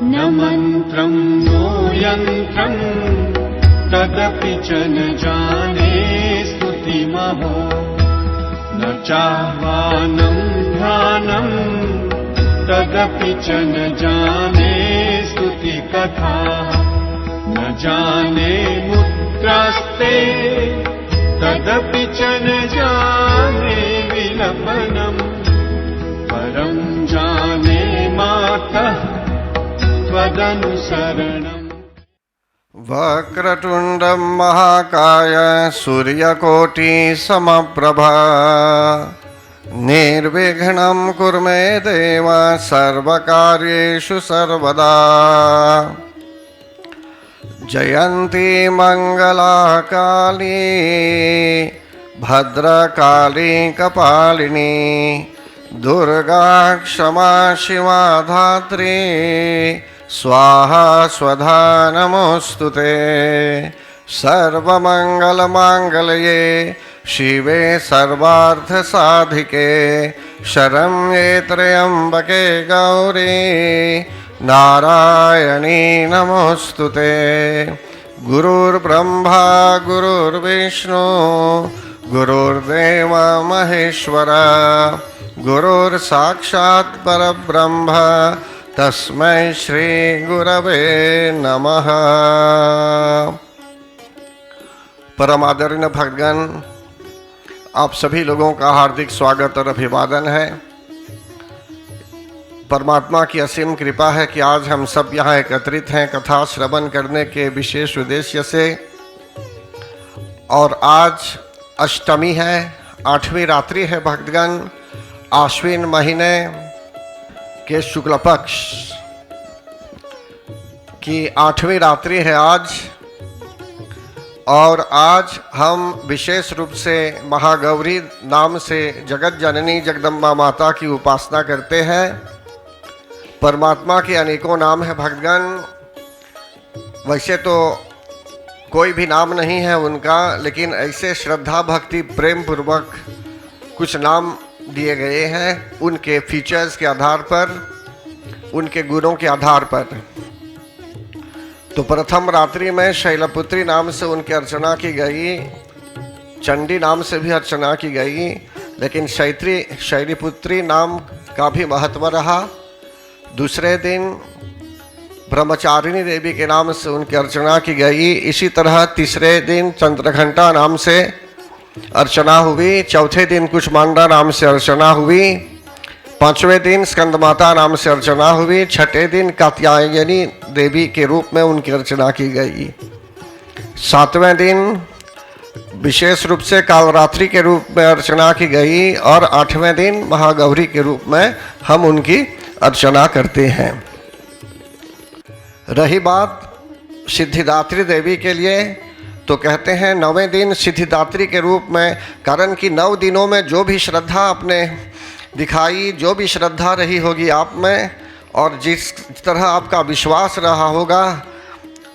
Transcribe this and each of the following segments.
न मन्त्रं नो यन्त्रं तदपि च न जाने स्तुतिमहो न चाह्वानं ध्यानं तदपि च न जाने स्तुतिकथा न जाने मुद्रास्ते तदपि च न जाने विलपनम् परं जाने मातः त्वदनुसरणम्। वक्रतुण्डं महाकाय सूर्यकोटिसमप्रभा निर्विघ्नं कुरु मे देव सर्वकार्येषु सर्वदा। जयन्ती मंगला काली भद्रकाली कपालिनी दुर्गा क्षमा शिवा धात्री स्वाहा स्वधा नमोस्तुते। सर्वमंगलमांगल्ये शिवे सर्वार्थसाधिके शरण्ये त्र्यंबके गौरी नारायणी नमोस्तुते। गुरुर्ब्रह्मा गुरुर्विष्णु गुरुर्देव महेश्वर गुरुर्साक्षात् परब्रह्म तस्मै श्री गुरवे नमः। परम आदरणीय भक्तगण, आप सभी लोगों का हार्दिक स्वागत और अभिवादन है। परमात्मा की असीम कृपा है कि आज हम सब यहाँ एकत्रित हैं कथा श्रवण करने के विशेष उद्देश्य से। और आज अष्टमी है, 8वीं रात्रि है भक्तगण, आश्विन महीने के शुक्ल पक्ष की 8वीं रात्रि है आज। और आज हम विशेष रूप से महागौरी नाम से जगत जननी जगदम्बा माता की उपासना करते हैं। परमात्मा के अनेकों नाम है भक्तगण। वैसे तो कोई भी नाम नहीं है उनका, लेकिन ऐसे श्रद्धा भक्ति प्रेम पूर्वक कुछ नाम दिए गए हैं उनके फीचर्स के आधार पर, उनके गुणों के आधार पर। तो प्रथम रात्रि में शैलपुत्री नाम से उनकी अर्चना की गई, चंडी नाम से भी अर्चना की गई, लेकिन शैलपुत्री नाम का भी महत्व रहा। दूसरे दिन ब्रह्मचारिणी देवी के नाम से उनकी अर्चना की गई। इसी तरह तीसरे दिन चंद्रघंटा नाम से अर्चना हुई। चौथे दिन कुष्मांडा नाम से अर्चना हुई। पांचवें दिन स्कंदमाता नाम से अर्चना हुई। छठे दिन कात्यायनी देवी के रूप में उनकी अर्चना की गई। सातवें दिन विशेष रूप से कालरात्रि के रूप में अर्चना की गई। और आठवें दिन महागौरी के रूप में हम उनकी अर्चना करते हैं। रही बात सिद्धिदात्री देवी के लिए, तो कहते हैं 9वें दिन सिद्धिदात्री के रूप में, कारण कि 9 दिनों में जो भी श्रद्धा आपने दिखाई, जो भी श्रद्धा रही होगी आप में, और जिस तरह आपका विश्वास रहा होगा,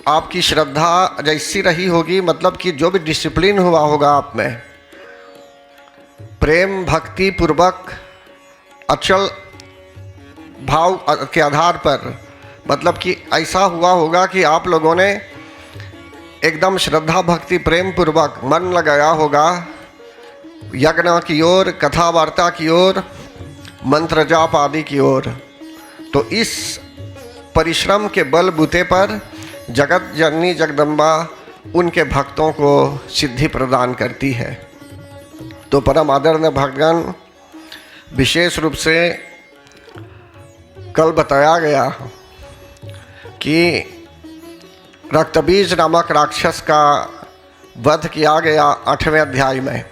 आपकी श्रद्धा जैसी रही होगी, मतलब कि जो भी डिसिप्लिन हुआ होगा आप में, प्रेम भक्ति पूर्वक अचल भाव के आधार पर, मतलब कि ऐसा हुआ होगा कि आप लोगों ने एकदम श्रद्धा भक्ति प्रेम पूर्वक मन लगाया होगा यज्ञ की ओर, कथा वार्ता की ओर, मंत्र जाप आदि की ओर। तो इस परिश्रम के बल बूते पर जगत जननी जगदम्बा उनके भक्तों को सिद्धि प्रदान करती है। तो परम आदरणीय भक्तगण, विशेष रूप से कल बताया गया कि रक्तबीज नामक राक्षस का वध किया गया 8वें अध्याय में।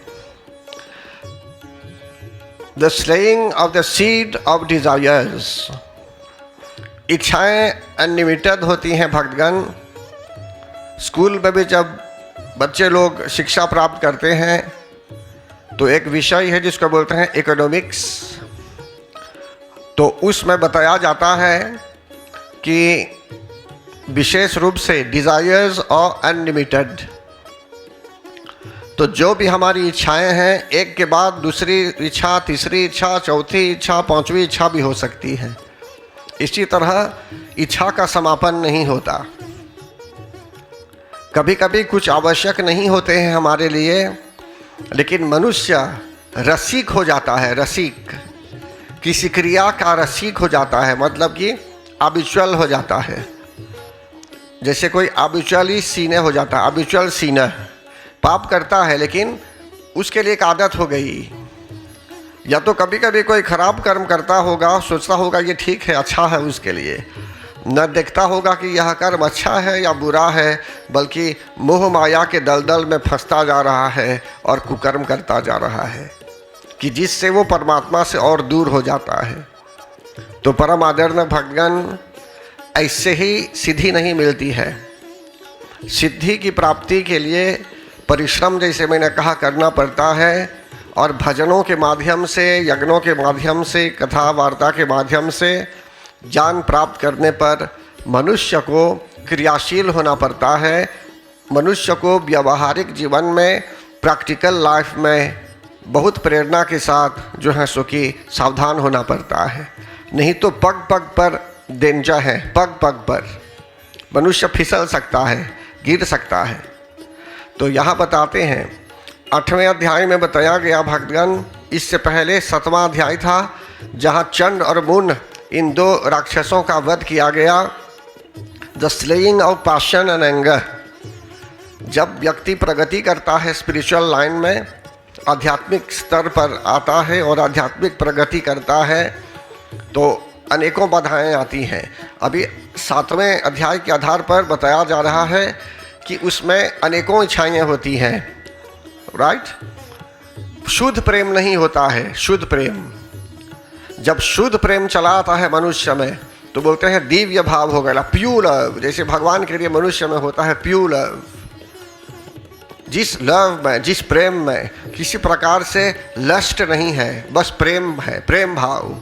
The slaying of the seed of desires. इच्छाएं अनलिमिटेड होती हैं भक्तगण। स्कूल में भी जब बच्चे लोग शिक्षा प्राप्त करते हैं तो एक विषय है जिसको बोलते हैं इकोनॉमिक्स। तो उसमें बताया जाता है कि विशेष रूप से डिज़ायर्स और अनलिमिटेड। तो जो भी हमारी इच्छाएं हैं, एक के बाद दूसरी इच्छा, तीसरी इच्छा, चौथी इच्छा, 5वीं इच्छा भी हो सकती है। इसी तरह इच्छा का समापन नहीं होता। कभी कभी कुछ आवश्यक नहीं होते हैं हमारे लिए, लेकिन मनुष्य रसिक हो जाता है। रसिक, किसी क्रिया का रसिक हो जाता है, मतलब कि हैबिचुअल हो जाता है। जैसे कोई हैबिचुअली सीने हो जाता है, हैबिचुअल सीनर पाप करता है लेकिन उसके लिए एक आदत हो गई। या तो कभी कभी कोई खराब कर्म करता होगा, सोचता होगा ये ठीक है, अच्छा है उसके लिए, न देखता होगा कि यह कर्म अच्छा है या बुरा है, बल्कि मोह माया के दलदल में फंसता जा रहा है और कुकर्म करता जा रहा है, कि जिससे वो परमात्मा से और दूर हो जाता है। तो परम आदरणीय भक्तगण, ऐसे ही सिद्धि नहीं मिलती है। सिद्धि की प्राप्ति के लिए परिश्रम, जैसे मैंने कहा, करना पड़ता है। और भजनों के माध्यम से, यज्ञों के माध्यम से, कथा वार्ता के माध्यम से ज्ञान प्राप्त करने पर मनुष्य को क्रियाशील होना पड़ता है। मनुष्य को व्यवहारिक जीवन में, प्रैक्टिकल लाइफ में बहुत प्रेरणा के साथ जो है सो कि सावधान होना पड़ता है। नहीं तो पग पग पर डेंजर है, पग पग पर मनुष्य फिसल सकता है, गिर सकता है। तो यहाँ बताते हैं 8वें अध्याय में बताया गया भक्तगण, इससे पहले 7वां अध्याय था जहाँ चंड और मुन इन दो राक्षसों का वध किया गया। The slaying of passion and anger. जब व्यक्ति प्रगति करता है स्पिरिचुअल लाइन में, आध्यात्मिक स्तर पर आता है और आध्यात्मिक प्रगति करता है, तो अनेकों बाधाएं आती हैं। अभी 7वें अध्याय के आधार पर बताया जा रहा है कि उसमें अनेकों इच्छाएं होती हैं, राइट। शुद्ध प्रेम नहीं होता है। शुद्ध प्रेम, जब शुद्ध प्रेम चला आता है मनुष्य में, तो बोलते हैं दिव्य भाव हो गया, प्योर लव। जैसे भगवान के लिए मनुष्य में होता है प्योर लव। जिस लव में, जिस प्रेम में किसी प्रकार से लस्ट नहीं है, बस प्रेम है, प्रेम भाव।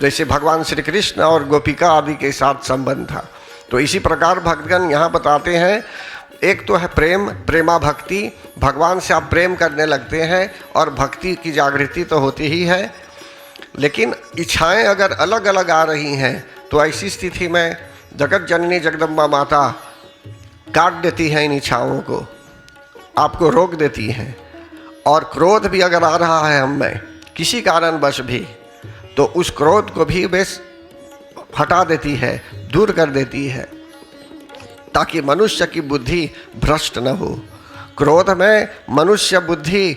जैसे भगवान श्री कृष्ण और गोपिका आदि के साथ संबंध था। तो इसी प्रकार भक्तगण यहाँ बताते हैं, एक तो है प्रेम, प्रेमा भक्ति, भगवान से आप प्रेम करने लगते हैं और भक्ति की जागृति तो होती ही है। लेकिन इच्छाएं अगर अलग अलग आ रही हैं, तो ऐसी स्थिति में जगत जननी जगदम्बा माता काट देती है इन इच्छाओं को, आपको रोक देती हैं। और क्रोध भी अगर आ रहा है हम में किसी कारणवश भी, तो उस क्रोध को भी बेस हटा देती है, दूर कर देती है, ताकि मनुष्य की बुद्धि भ्रष्ट न हो। क्रोध में मनुष्य बुद्धि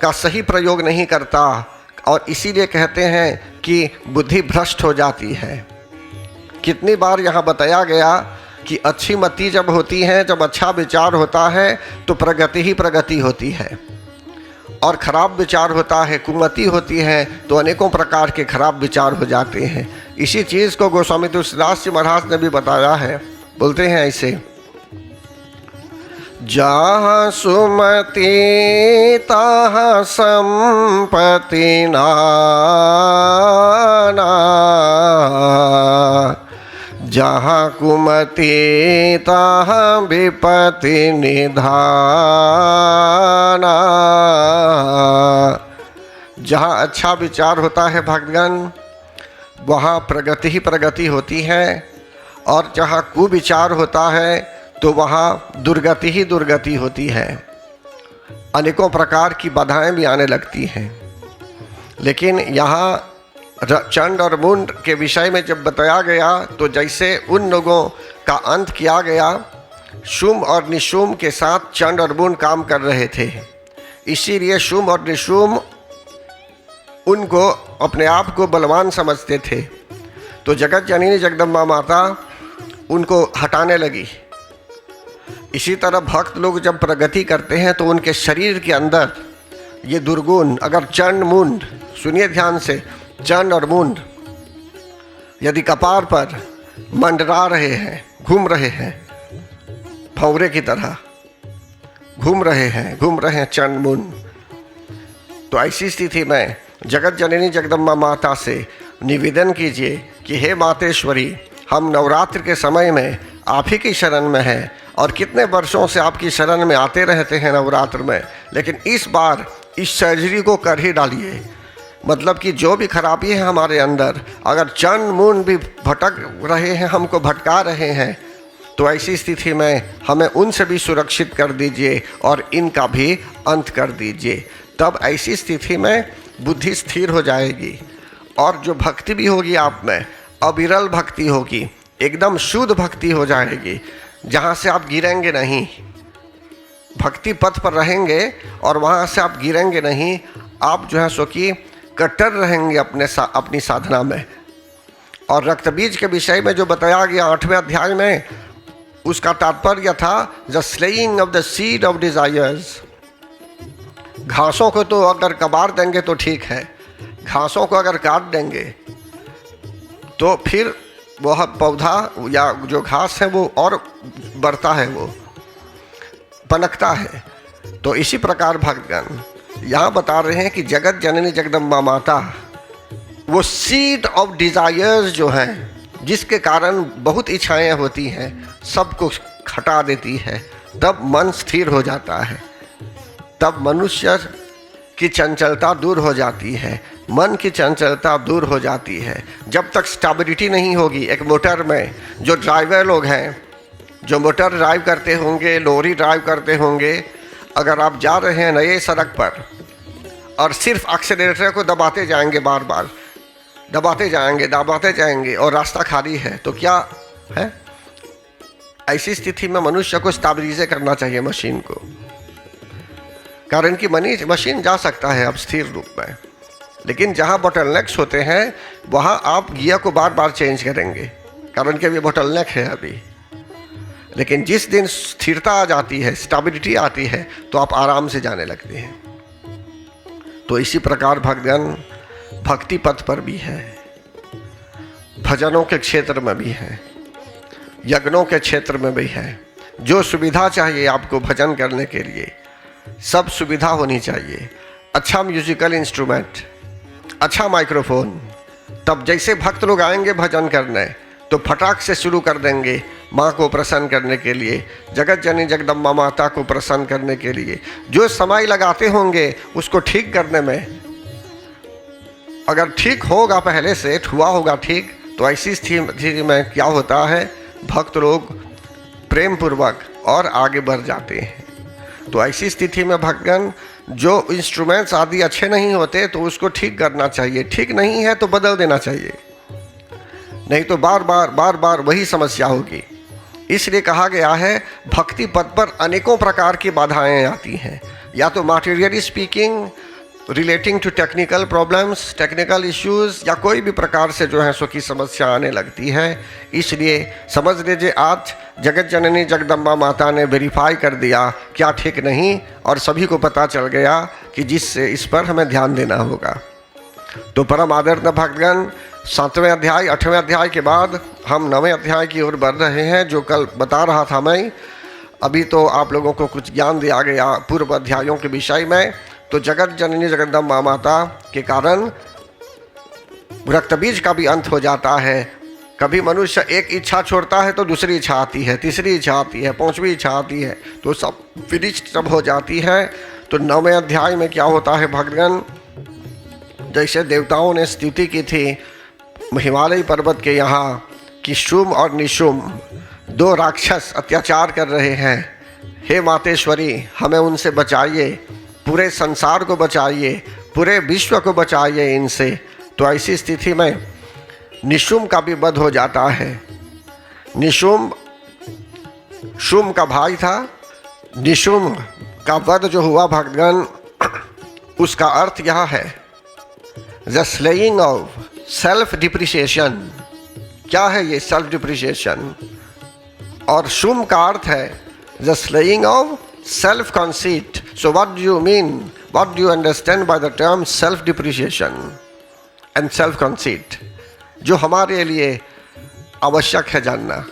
का सही प्रयोग नहीं करता, और इसीलिए कहते हैं कि बुद्धि भ्रष्ट हो जाती है। कितनी बार यहाँ बताया गया कि अच्छी मति जब होती है, जब अच्छा विचार होता है, तो प्रगति ही प्रगति होती है। और खराब विचार होता है, कुमति होती है, तो अनेकों प्रकार के खराब विचार हो जाते हैं। इसी चीज़ को गोस्वामी तुलसीदास जी महाराज ने भी बताया है। बोलते हैं ऐसे, जहाँ सुमति तहाँ संपत्ति नाना, जहाँ कुमति तहाँ विपत्ति निधाना। जहाँ अच्छा विचार होता है भक्तगण, वहाँ प्रगति ही प्रगति होती है, और जहाँ कुविचार होता है तो वहाँ दुर्गति ही दुर्गति होती है। अनेकों प्रकार की बाधाएं भी आने लगती हैं। लेकिन यहाँ चंड और मुंड के विषय में जब बताया गया, तो जैसे उन लोगों का अंत किया गया, शुंभ और निशुंभ के साथ चंड और मुंड काम कर रहे थे। इसीलिए शुंभ और निशुंभ उनको अपने आप को बलवान समझते थे। तो जगत जननी जगदम्बा माता उनको हटाने लगी। इसी तरह भक्त लोग जब प्रगति करते हैं, तो उनके शरीर के अंदर ये दुर्गुण, अगर चंड मुंड, सुनिए ध्यान से, चंड और मुंड यदि कपार पर मंडरा रहे हैं, घूम रहे हैं, भंवरे की तरह घूम रहे हैं चंड मुंड, तो ऐसी स्थिति में जगत जननी जगदम्बा माता से निवेदन कीजिए कि हे मातेश्वरी, हम नवरात्र के समय में आप ही की शरण में हैं, और कितने वर्षों से आपकी शरण में आते रहते हैं नवरात्र में, लेकिन इस बार इस सर्जरी को कर ही डालिए। मतलब कि जो भी खराबी है हमारे अंदर, अगर चंद मून भी भटक रहे हैं, हमको भटका रहे हैं, तो ऐसी स्थिति में हमें उनसे भी सुरक्षित कर दीजिए और इनका भी अंत कर दीजिए। तब ऐसी स्थिति में बुद्धि स्थिर हो जाएगी और जो भक्ति भी होगी आप में, अविरल भक्ति होगी, एकदम शुद्ध भक्ति हो जाएगी, जहाँ से आप गिरेंगे नहीं। भक्ति पथ पर रहेंगे और वहाँ से आप गिरेंगे नहीं। आप जो है सो कि कट्टर रहेंगे अपनी साधना में। और रक्त बीज के विषय में जो बताया गया 8वें अध्याय में, उसका तात्पर्य था the slaying of the seed of desires. घासों को तो अगर कबाड़ देंगे तो ठीक है, घासों को अगर काट देंगे तो फिर वह पौधा या जो घास है वो और बढ़ता है, वो पनकता है। तो इसी प्रकार भक्तगण यहाँ बता रहे हैं कि जगत जननी जगदम्बा माता वो सीड ऑफ डिजायर्स जो हैं, जिसके कारण बहुत इच्छाएं होती हैं, सबको हटा देती है। तब मन स्थिर हो जाता है, तब मनुष्य की चंचलता दूर हो जाती है, मन की चंचलता दूर हो जाती है। जब तक स्टेबिलिटी नहीं होगी एक मोटर में, जो ड्राइवर लोग हैं, जो मोटर ड्राइव करते होंगे, लॉरी ड्राइव करते होंगे, अगर आप जा रहे हैं नए सड़क पर और सिर्फ एक्सीलरेटर को दबाते जाएंगे, बार बार दबाते जाएंगे और रास्ता खाली है, तो क्या है? ऐसी स्थिति में मनुष्य को स्टेबलाइज करना चाहिए मशीन को, कारण कि मशीन जा सकता है अब स्थिर रूप में, लेकिन जहाँ बॉटलनेक्स होते हैं वहाँ आप गियर को बार बार चेंज करेंगे, कारण कि अभी बॉटलनेक है अभी। लेकिन जिस दिन स्थिरता आ जाती है, स्टेबिलिटी आती है, तो आप आराम से जाने लगते हैं। तो इसी प्रकार भगवान भक्ति पथ पर भी है, भजनों के क्षेत्र में भी है, यज्ञों के क्षेत्र में भी है। जो सुविधा चाहिए आपको भजन करने के लिए, सब सुविधा होनी चाहिए। अच्छा म्यूजिकल इंस्ट्रूमेंट, अच्छा माइक्रोफोन। तब जैसे भक्त लोग आएंगे भजन करने तो फटाक से शुरू कर देंगे माँ को प्रसन्न करने के लिए, जगत जननी जगदम्बा माता को प्रसन्न करने के लिए। जो समय लगाते होंगे उसको ठीक करने में, अगर ठीक होगा, पहले से हुआ होगा ठीक, तो ऐसी स्थिति में क्या होता है, भक्त लोग प्रेम पूर्वक और आगे बढ़ जाते हैं। तो ऐसी स्थिति में भक्तगण जो इंस्ट्रूमेंट्स आदि अच्छे नहीं होते तो उसको ठीक करना चाहिए, ठीक नहीं है तो बदल देना चाहिए, नहीं तो बार बार वही समस्या होगी। इसलिए कहा गया है भक्ति पथ पर अनेकों प्रकार की बाधाएं आती हैं, या तो materially speaking, relating to technical problems, technical issues, या कोई भी प्रकार से जो है सो की समस्या आने लगती है। इसलिए समझ लीजिए आज जगत जननी जगदम्बा माता ने वेरीफाई कर दिया क्या ठीक नहीं, और सभी को पता चल गया कि जिससे इस पर हमें ध्यान देना होगा। तो परम आदरणीय भक्तगण 7वें अध्याय 8वें अध्याय के बाद हम 9वें अध्याय की ओर बढ़ रहे हैं, जो कल बता रहा था मैं। अभी तो आप लोगों को कुछ ज्ञान दिया गया पूर्व अध्यायों के विषय में। तो जगत जननी जगदम्बा माता के कारण रक्तबीज का भी अंत हो जाता है। कभी मनुष्य एक इच्छा छोड़ता है तो दूसरी इच्छा आती है, तीसरी इच्छा आती है, 5वीं इच्छा आती है, तो सब फिनिश्ड सब हो जाती है। तो 9वें अध्याय में क्या होता है भक्तगण, जैसे देवताओं ने स्तुति की थी हिमालय पर्वत के यहाँ कि शुम और निशुम 2 राक्षस अत्याचार कर रहे हैं, हे मातेश्वरी हमें उनसे बचाइए, पूरे संसार को बचाइए, पूरे विश्व को बचाइए इनसे। तो ऐसी स्थिति में निशुम का भी वध हो जाता है। निशुम शुम का भाई था, निशुम का वध जो हुआ भक्तगण, उसका अर्थ यह है the slaying of self depreciation. क्या है ये सेल्फ डिप्रिसिएशन? और शुम का अर्थ है the slaying of self conceit. So what do you mean, what do you understand by the term self depreciation and self conceit, जो हमारे लिए आवश्यक है जानना।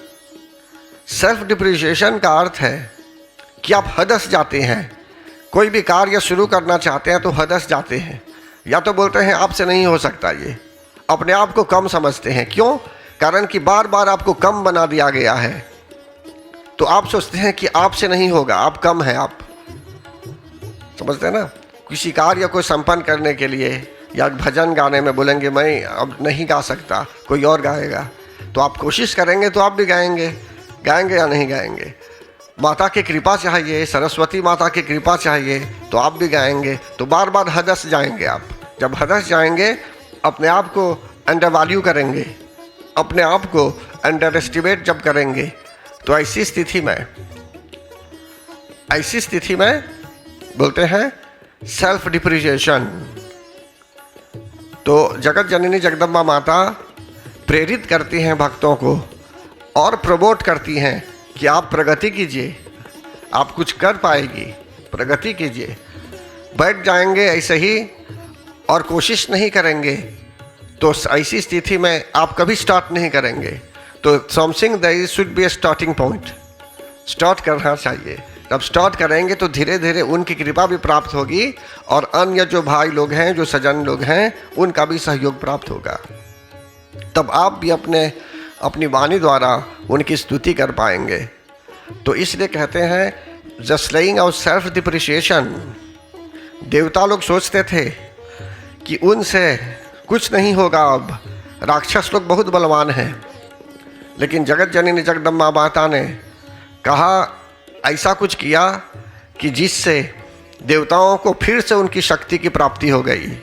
सेल्फ डिप्रिसिएशन का अर्थ है कि आप हदस जाते हैं, कोई भी कार्य शुरू करना चाहते हैं तो हदस जाते हैं, या तो बोलते हैं आपसे नहीं हो सकता, ये अपने आप को कम समझते हैं। क्यों? कारण कि बार बार आपको कम बना दिया गया है, तो आप सोचते हैं कि आपसे नहीं होगा, आप कम हैं। आप समझते हैं ना, किसी कार्य को संपन्न करने के लिए या भजन गाने में बोलेंगे मैं अब नहीं गा सकता, कोई और गाएगा, तो आप कोशिश करेंगे तो आप भी गाएंगे या नहीं गाएंगे। माता की कृपा चाहिए, सरस्वती माता की कृपा चाहिए तो आप भी गाएंगे। तो बार बार हदस जाएंगे आप। जब हदस जाएंगे अपने आप को अंडर वैल्यू करेंगे, अपने आप को अंडर एस्टिमेट जब करेंगे, तो ऐसी स्थिति में बोलते हैं सेल्फ डिप्रिसिएशन। तो जगत जननी जगदम्बा माता प्रेरित करती हैं भक्तों को और प्रमोट करती हैं कि आप प्रगति कीजिए, आप कुछ कर पाएगी, प्रगति कीजिए। बैठ जाएंगे ऐसे ही और कोशिश नहीं करेंगे तो ऐसी स्थिति में आप कभी स्टार्ट नहीं करेंगे। तो something there should be a starting point, start करना चाहिए। जब स्टार्ट करेंगे तो धीरे धीरे उनकी कृपा भी प्राप्त होगी और अन्य जो भाई लोग हैं, जो सज्जन लोग हैं, उनका भी सहयोग प्राप्त होगा। तब आप भी अपनी वाणी द्वारा उनकी स्तुति कर पाएंगे। तो इसलिए कहते हैं just laying out self depreciation. देवता लोग सोचते थे कि उनसे कुछ नहीं होगा, अब राक्षस लोग बहुत बलवान हैं, लेकिन जगत जननी जगदम्बा माता ने कहा, ऐसा कुछ किया कि जिससे देवताओं को फिर से उनकी शक्ति की प्राप्ति हो गई।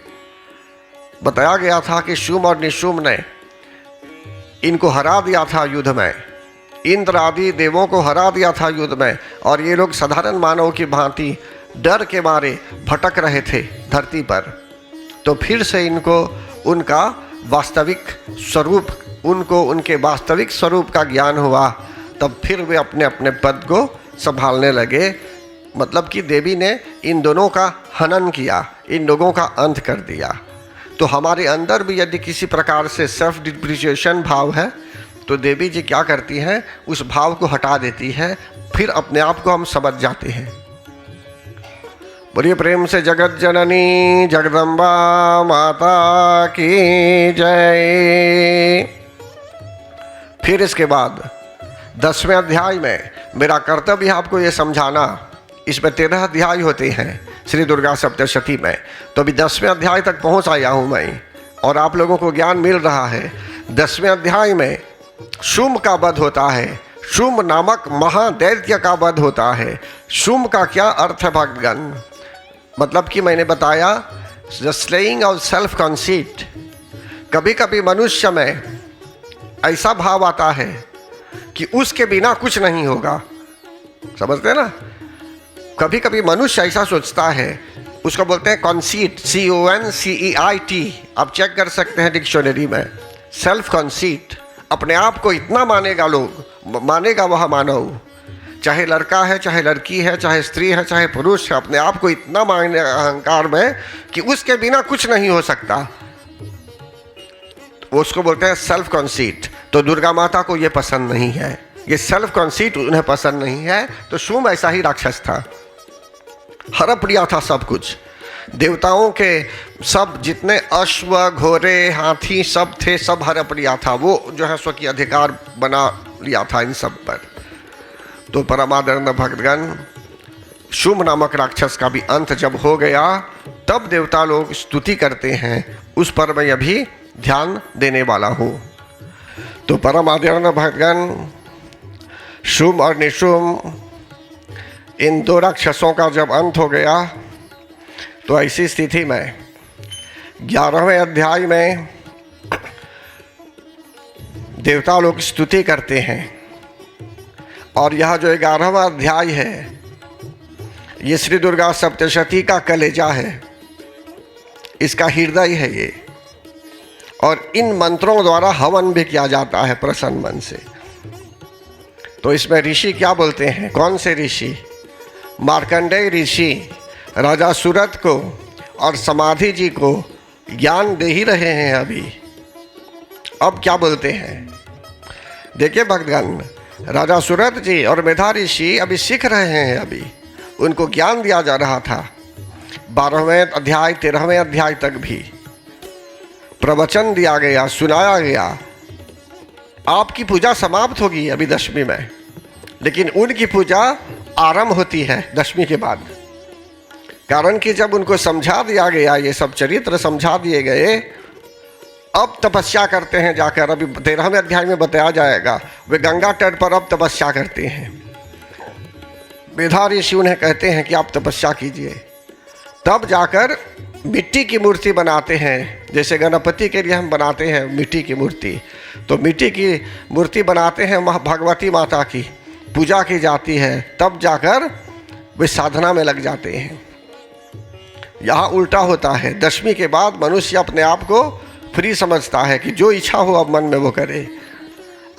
बताया गया था कि शुम्भ और निशुम्भ ने इनको हरा दिया था युद्ध में, इंद्र आदि देवों को हरा दिया था युद्ध में, और ये लोग साधारण मानव की भांति डर के मारे भटक रहे थे धरती पर। तो फिर से इनको उनका वास्तविक स्वरूप, उनको उनके वास्तविक स्वरूप का ज्ञान हुआ। तब फिर वे अपने अपने पद को संभालने लगे। मतलब कि देवी ने इन दोनों का हनन किया, इन लोगों का अंत कर दिया। तो हमारे अंदर भी यदि किसी प्रकार से सेल्फ डिप्रिसिएशन भाव है तो देवी जी क्या करती हैं, उस भाव को हटा देती है, फिर अपने आप को हम समझ जाते हैं। बोलिए प्रेम से जगत जननी जगदम्बा माता की जय। फिर इसके बाद 10वें अध्याय में मेरा कर्तव्य है आपको ये समझाना। इसमें 13 अध्याय होते हैं श्री दुर्गा सप्तशती में, तो अभी 10वें अध्याय तक पहुंच आया हूं मैं और आप लोगों को ज्ञान मिल रहा है। 10वें अध्याय में शुम्भ का वध होता है, शुम्भ नामक महादैत्य का वध होता है। शुम्भ का क्या अर्थ है भक्तगण? मतलब कि मैंने बताया the slaying of self conceit. कभी कभी मनुष्य में ऐसा भाव आता है कि उसके बिना कुछ नहीं होगा, समझते ना? कभी कभी मनुष्य ऐसा सोचता है, उसको बोलते हैं कॉन्सीट, CONCEIT। आप चेक कर सकते हैं डिक्शनरी में। सेल्फ कॉन्सीट, अपने आप को इतना मानेगा वह मानव, चाहे लड़का है, चाहे लड़की है, चाहे स्त्री है, चाहे पुरुष है, अपने आप को इतना माने अहंकार में कि उसके बिना कुछ नहीं हो सकता, उसको बोलते हैं सेल्फ कॉन्सीट। तो दुर्गा माता को ये पसंद नहीं है, ये सेल्फ कॉन्सीट उन्हें पसंद नहीं है। तो शुम्भ ऐसा ही राक्षस था, हड़प लिया था सब कुछ। देवताओं के सब जितने अश्व, घोड़े, हाथी सब थे, सब हड़प लिया था। वो जो है स्वकीय अधिकार बना लिया था इन सब पर। तो परमादरणीय भक्तगण, शुम्भ नामक राक्षस का भी अंत जब हो गया, तब देवता लोग स्तुति करते हैं। उस पर मैं अभी ध्यान देने वाला हूँ। तो परमादरणीय भक्तगण, शुम्भ और निशुम्भ इन दो राक्षसों का जब अंत हो गया, तो ऐसी स्थिति में 11वें अध्याय में देवता लोग स्तुति करते हैं। और यह जो 11वां अध्याय है, ये श्री दुर्गा सप्तशती का कलेजा है, इसका हृदय है ये। और इन मंत्रों द्वारा हवन भी किया जाता है प्रसन्न मन से। तो इसमें ऋषि क्या बोलते हैं? कौन से ऋषि? मार्कंडेय ऋषि राजा सूरत को और समाधि जी को ज्ञान दे ही रहे हैं अभी। अब क्या बोलते हैं देखिए भक्तगण, राजा सूरत जी और मेधा ऋषि अभी सीख रहे हैं, अभी उनको ज्ञान दिया जा रहा था। 12वें अध्याय 13वें अध्याय तक भी प्रवचन दिया गया, सुनाया गया। आपकी पूजा समाप्त होगी अभी 10वीं में, लेकिन उनकी पूजा आरंभ होती है 10वीं के बाद। कारण कि जब उनको समझा दिया गया, ये सब चरित्र समझा दिए गए, अब तपस्या करते हैं जाकर। अभी 13वें अध्याय में बताया जाएगा, वे गंगा तट पर अब तपस्या करते हैं। मेधा ऋषि उन्हें कहते हैं कि आप तपस्या कीजिए। तब जाकर मिट्टी की मूर्ति बनाते हैं, जैसे गणपति के लिए हम बनाते हैं मिट्टी की मूर्ति, तो मिट्टी की मूर्ति बनाते हैं, भगवती माता की पूजा की जाती है। तब जाकर वे साधना में लग जाते हैं। यहाँ उल्टा होता है, 10वीं के बाद मनुष्य अपने आप को फ्री समझता है कि जो इच्छा हो अब मन में वो करे।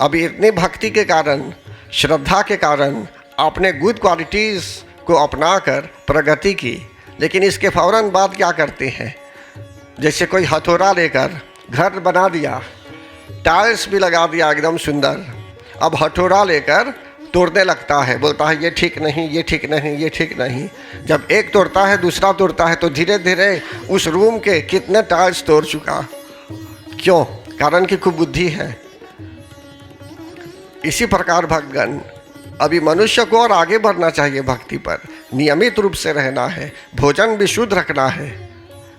अभी इतनी भक्ति के कारण, श्रद्धा के कारण आपने गुड क्वालिटीज़ को अपनाकर प्रगति की, लेकिन इसके फौरन बाद क्या करते हैं, जैसे कोई हथौड़ा लेकर घर बना दिया, टाइल्स भी लगा दिया एकदम सुंदर, अब हथौड़ा लेकर तोड़ने लगता है, बोलता है ये ठीक नहीं, ये ठीक नहीं, ये ठीक नहीं। जब एक तोड़ता है दूसरा तोड़ता है, तो धीरे धीरे उस रूम के कितने टाइल्स तोड़ चुका। क्यों? कारण कि खूब बुद्धि है। इसी प्रकार भक्तगण, अभी मनुष्य को और आगे बढ़ना चाहिए भक्ति पर, नियमित रूप से रहना है, भोजन भी शुद्ध रखना है।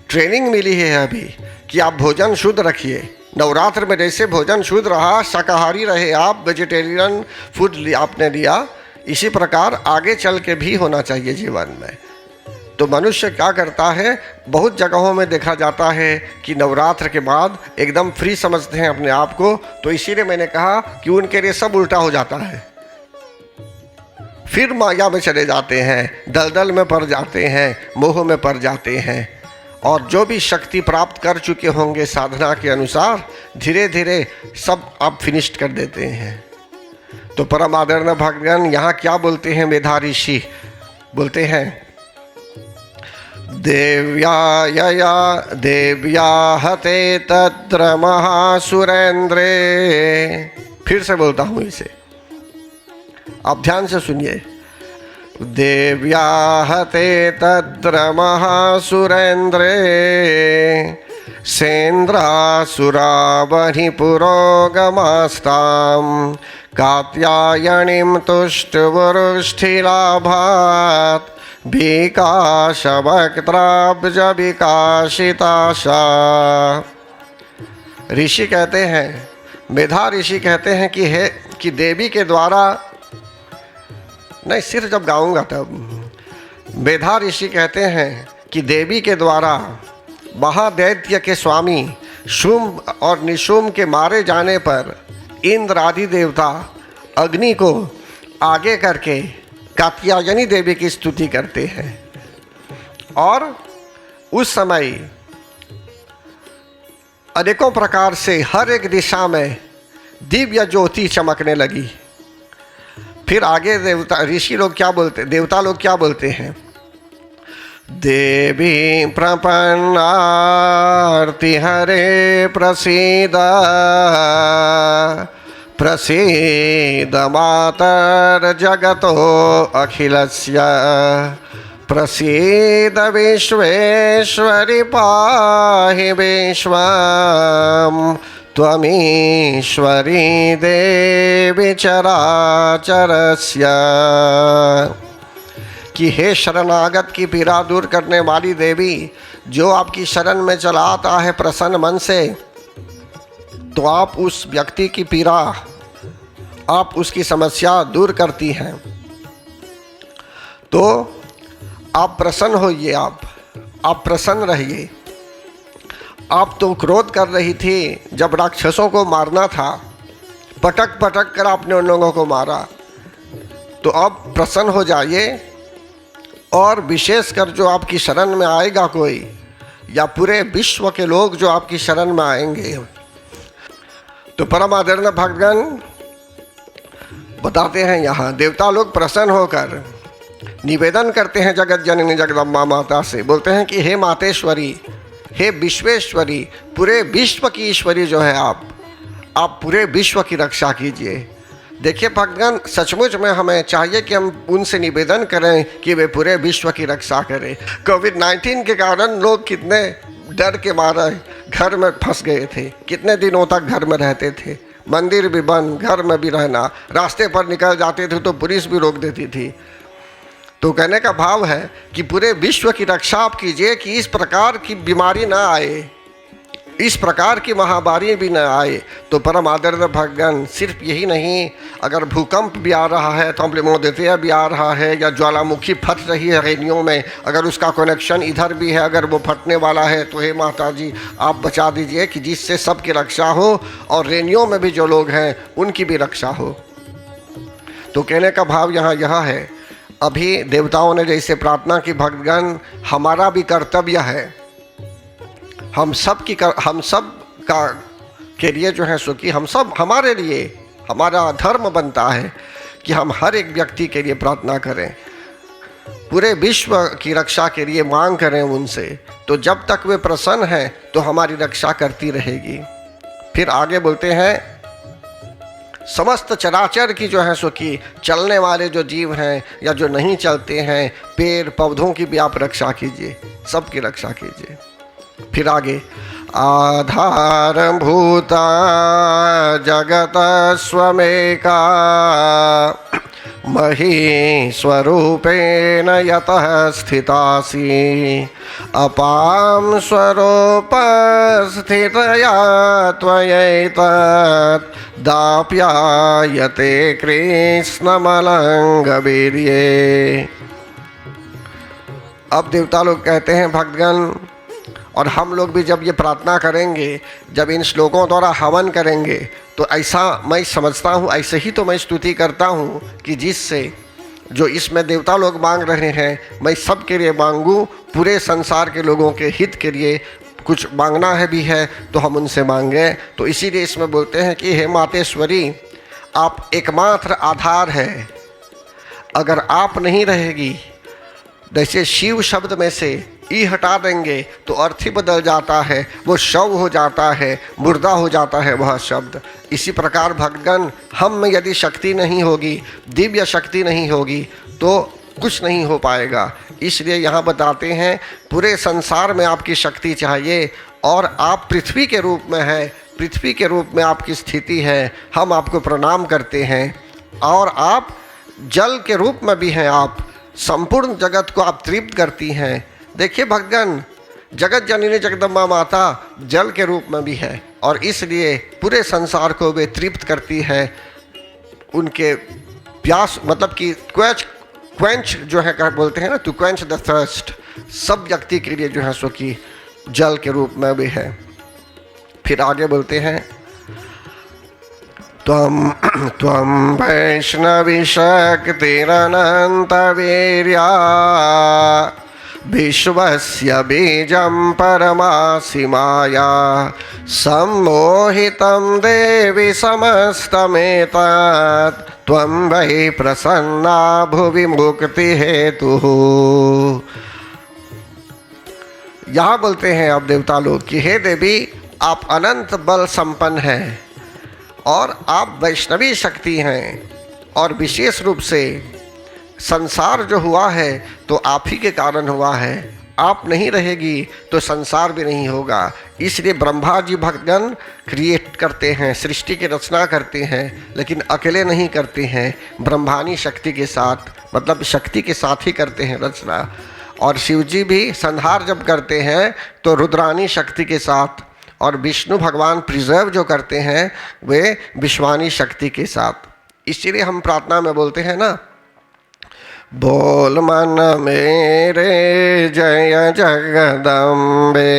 ट्रेनिंग मिली है अभी कि आप भोजन शुद्ध रखिए। नवरात्र में जैसे भोजन शुद्ध रहा, शाकाहारी रहे आप, वेजिटेरियन फूड आपने लिया, इसी प्रकार आगे चल के भी होना चाहिए जीवन में। तो मनुष्य क्या करता है, बहुत जगहों में देखा जाता है कि नवरात्र के बाद एकदम फ्री समझते हैं अपने आप को, तो इसीलिए मैंने कहा कि उनके लिए सब उल्टा हो जाता है। फिर माया में चले जाते हैं, दलदल में पड़ जाते हैं, मोह में पड़ जाते हैं, और जो भी शक्ति प्राप्त कर चुके होंगे साधना के अनुसार, धीरे धीरे सब आप फिनिश्ड कर देते हैं। तो परम आदरणीय भक्तगण, यहाँ क्या बोलते हैं मेधा ऋषि? बोलते हैं देव्या हते तत्र महासुरेंद्रे। फिर से बोलता हूँ इसे, आप ध्यान से सुनिए। देव्या हते तत्र महासुरेंद्रे सेन्द्रासुरा बहि पुरोगमास्तां कात्यायनीं तुष्टवरुष्ठिलाभात् विकाशवक्त्राब्ज विकाशिताशा। ऋषि कहते हैं, मेधा ऋषि कहते हैं कि देवी के द्वारा, नहीं सिर्फ जब गाऊंगा तब, मेधा ऋषि कहते हैं कि देवी के द्वारा महादैत्य के स्वामी शुंभ और निशुंभ के मारे जाने पर इंद्र आदि देवता अग्नि को आगे करके कात्यायनी देवी की स्तुति करते हैं। और उस समय अनेकों प्रकार से हर एक दिशा में दिव्य ज्योति चमकने लगी। फिर आगे देवता ऋषि लोग क्या बोलते, देवता लोग क्या बोलते हैं? देवी प्रपन्नार्ति हरे प्रसीद प्रसीद मातर जगतो अखिलस्य प्रसीद विश्वेश्वरि पाहि विश्वं त्वमीश्वरी देवी चराचरस्य। कि हे शरणागत की पीड़ा दूर करने वाली देवी, जो आपकी शरण में चला आता है प्रसन्न मन से, तो आप उस व्यक्ति की पीड़ा, आप उसकी समस्या दूर करती हैं। तो आप प्रसन्न होइए, आप प्रसन्न रहिए। आप तो क्रोध कर रही थी जब राक्षसों को मारना था, पटक पटक कर आपने उन लोगों को मारा, तो अब प्रसन्न हो जाइए। और विशेषकर जो आपकी शरण में आएगा कोई, या पूरे विश्व के लोग जो आपकी शरण में आएंगे, तो परम आदरणीय भक्तगण बताते हैं, यहाँ देवता लोग प्रसन्न होकर निवेदन करते हैं जगत जननी जगदम्बा माता से, बोलते हैं कि हे मातेश्वरी, हे विश्वेश्वरी, पूरे विश्व की ईश्वरी जो है आप पूरे विश्व की रक्षा कीजिए। देखिए भक्तगण, सचमुच में हमें चाहिए कि हम उनसे निवेदन करें कि वे पूरे विश्व की रक्षा करें। कोविड-19 के कारण लोग कितने डर के मारे घर में फंस गए थे, कितने दिनों तक घर में रहते थे, मंदिर भी बंद, घर में भी रहना, रास्ते पर निकल जाते थे तो पुलिस भी रोक देती थी। तो कहने का भाव है कि पूरे विश्व की रक्षा आप कीजिए कि इस प्रकार की बीमारी ना आए, इस प्रकार की महामारी भी न आए। तो परम आदरणीय भगवान सिर्फ यही नहीं, अगर भूकंप भी आ रहा है तो अम्लमोदय भी आ रहा है, या ज्वालामुखी फट रही है रेनियों में, अगर उसका कनेक्शन इधर भी है, अगर वो फटने वाला है तो हे माता जी आप बचा दीजिए कि जिससे सबकी रक्षा हो और रेनियों में भी जो लोग हैं उनकी भी रक्षा हो। तो कहने का भाव यहाँ यह है, अभी देवताओं ने जैसे प्रार्थना की भक्तगण, हमारा भी कर्तव्य है, हम सब का के लिए जो है सो कि हम सब, हमारे लिए हमारा धर्म बनता है कि हम हर एक व्यक्ति के लिए प्रार्थना करें, पूरे विश्व की रक्षा के लिए मांग करें उनसे। तो जब तक वे प्रसन्न हैं तो हमारी रक्षा करती रहेगी। फिर आगे बोलते हैं, समस्त चराचर की जो है सो कि चलने वाले जो जीव हैं या जो नहीं चलते हैं, पेड़ पौधों की भी आप रक्षा कीजिए, सबकी रक्षा कीजिए। फिर आगे, आधारभूता जगत स्वमेका महीस्वरूपेण यतः स्थितासि अपां स्वरूपस्थितया त्वयैतत् दाप्यायते कृष्णमलङ्गवीर्ये। अब देवता लोग कहते हैं भक्तगण, और हम लोग भी जब ये प्रार्थना करेंगे, जब इन श्लोकों द्वारा हवन करेंगे, तो ऐसा मैं समझता हूँ, ऐसे ही तो मैं स्तुति करता हूँ कि जिससे जो इसमें देवता लोग मांग रहे हैं, मैं सब के लिए मांगूँ, पूरे संसार के लोगों के हित के लिए कुछ मांगना है भी है तो हम उनसे मांगें। तो इसीलिए इसमें बोलते हैं कि हे मातेश्वरी, आप एकमात्र आधार है, अगर आप नहीं रहेगी, जैसे शिव शब्द में से ई हटा देंगे तो अर्थ ही बदल जाता है, वो शव हो जाता है, मुर्दा हो जाता है वह शब्द। इसी प्रकार भक्तगण, हम में यदि शक्ति नहीं होगी, दिव्य शक्ति नहीं होगी तो कुछ नहीं हो पाएगा। इसलिए यहाँ बताते हैं, पूरे संसार में आपकी शक्ति चाहिए, और आप पृथ्वी के रूप में है, पृथ्वी के रूप में आपकी स्थिति है, हम आपको प्रणाम करते हैं। और आप जल के रूप में भी हैं, आप संपूर्ण जगत को आप तृप्त करती हैं। देखिए भक्तगण, जगत जननी जगदम्बा माता जल के रूप में भी है, और इसलिए पूरे संसार को वे तृप्त करती है। उनके प्यास मतलब कि क्वेंच जो है क्या बोलते हैं ना, टू क्वेंच द थर्स्ट, सब व्यक्ति के लिए जो है सो कि जल के रूप में भी है। फिर आगे बोलते हैं, त्वं वैष्णवी शक्तिरनन्तवीर्या विश्वस्य बीजं परमासि माया सम्मोहितं देवि समस्तमेतत् त्वं वै प्रसन्ना भुवि मुक्तिहेतुः। यहाँ बोलते हैं अब देवता लोग कि हे देवी, आप अनंत बल संपन्न हैं और आप वैष्णवी शक्ति हैं, और विशेष रूप से संसार जो हुआ है तो आप ही के कारण हुआ है। आप नहीं रहेगी तो संसार भी नहीं होगा। इसलिए ब्रह्मा जी भक्तगण क्रिएट करते हैं, सृष्टि की रचना करते हैं, लेकिन अकेले नहीं करते हैं, ब्रह्मानी शक्ति के साथ, मतलब शक्ति के साथ ही करते हैं रचना। और शिव जी भी संहार जब करते हैं तो रुद्रानी शक्ति के साथ, और विष्णु भगवान प्रिजर्व जो करते हैं वे विश्वानी शक्ति के साथ। इसीलिए हम प्रार्थना में बोलते हैं ना, बोल मन मेरे जय जगदम्बे,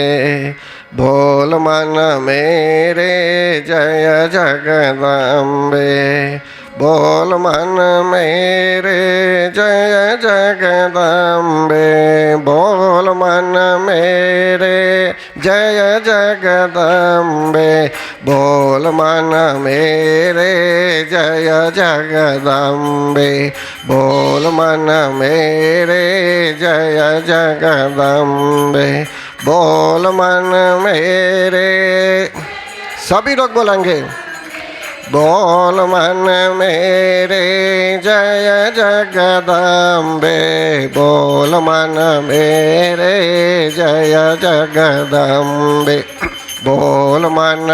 बोल मन मेरे जय जगदम्बे, बोल मन मेरे जय जगदम्बे, बोल मन मेरे जय जगदम्बे, बोल मन मेरे जय जगदम्बे, बोल मन मेरे जय जगदम्बे, बोल मन मेरे। सभी लोग बोलेंगे, बोल मन मेरे जय जगदम्बे, बोल मन मेरे जय जगदम्बे, बोल मन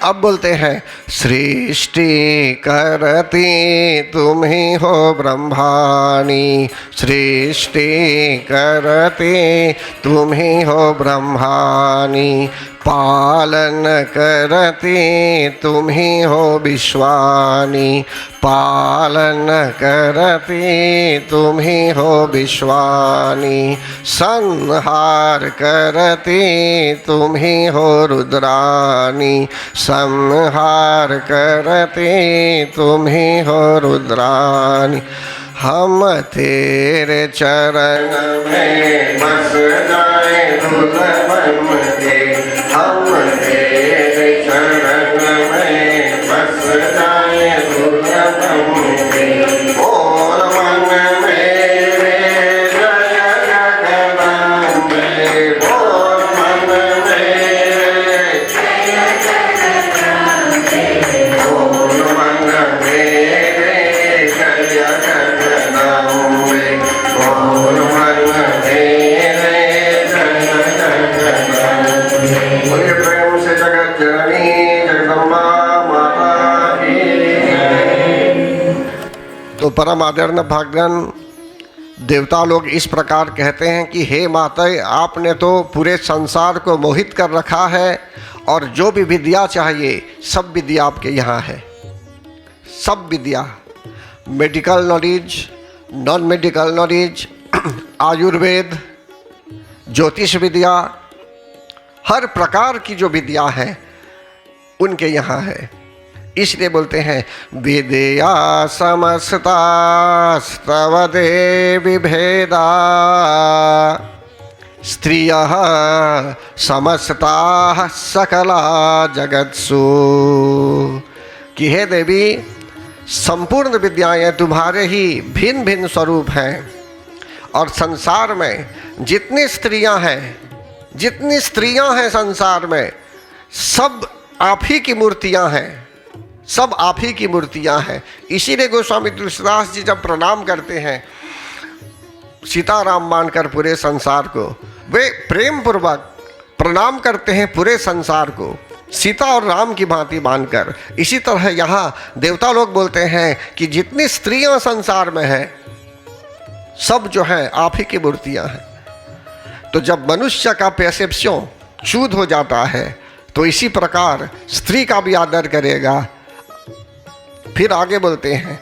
अब बोलते हैं सृष्टि करती तुम ही हो ब्रह्मानी, सृष्टि करती तुम ही हो ब्रह्मानी, पालन करती तुम ही हो विश्वानी, पालन करती तुम ही हो विश्वानी, संहार करती तुम ही हो रुद्रानी, संहार करती तुम ही हो रुद्रानी। हम तेरे चरण में बस जाए दुल्हन के, हम तेरे चरण में बस जाए दुल्हन के, और मन मेरे जय जगदम्बे, और मन मेरे जय जगदम्बे, और मन मेरे जय जगदम्बे, और मन मेरे जय जगदम्बे। बोलिए प्रेम से जगत जननी जगदम्बा माता की जय। तो परम आदरणीय भगवान देवता लोग इस प्रकार कहते हैं कि हे माता, आपने तो पूरे संसार को मोहित कर रखा है और जो भी विद्या चाहिए सब विद्या आपके यहाँ है। सब विद्या, medical knowledge, non medical knowledge, Ayurveda, ज्योतिष विद्या, हर प्रकार की जो विद्या है उनके यहाँ है। इसलिए बोलते हैं विद्या समस्ता स्तव देवी भेदा, स्त्रियः समस्ता सकला जगत्सु। कि हे देवी, संपूर्ण विद्याएं तुम्हारे ही भिन्न भिन्न स्वरूप हैं और संसार में जितनी स्त्रियां हैं संसार में, सब आप ही की मूर्तियां हैं, सब आप ही की मूर्तियां हैं। इसीलिए गोस्वामी तुलसीदास जी जब प्रणाम करते हैं सीताराम मानकर पूरे संसार को, वे प्रेम पूर्वक प्रणाम करते हैं पूरे संसार को सीता और राम की भांति मानकर। इसी तरह यहाँ देवता लोग बोलते हैं कि जितनी स्त्रियां संसार में हैं सब जो है आप ही की मूर्तियां हैं। तो जब मनुष्य का परसेप्शन शुद्ध हो जाता है तो इसी प्रकार स्त्री का भी आदर करेगा। फिर आगे बोलते हैं,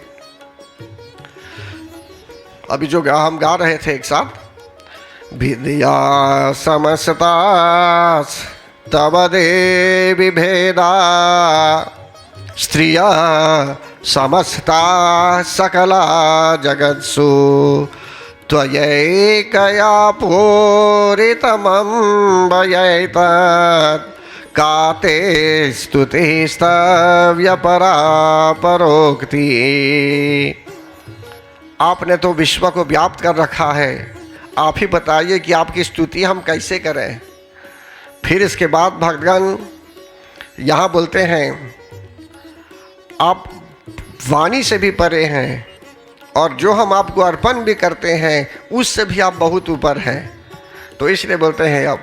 अभी जो हम गा रहे थे एक साथ, विद्या समस्ता तव देवी भेदा, स्त्रिया समस्ता सकला जगत्सु, त्वयैकया पूरितमम्बयैतत्, काते स्तुतिस्तव्यपरा परोक्ति। आपने तो विश्व को व्याप्त कर रखा है, आप ही बताइए कि आपकी स्तुति हम कैसे करें। फिर इसके बाद भगवान यहाँ बोलते हैं आप वाणी से भी परे हैं और जो हम आपको अर्पण भी करते हैं उससे भी आप बहुत ऊपर हैं। तो इसलिए बोलते हैं अब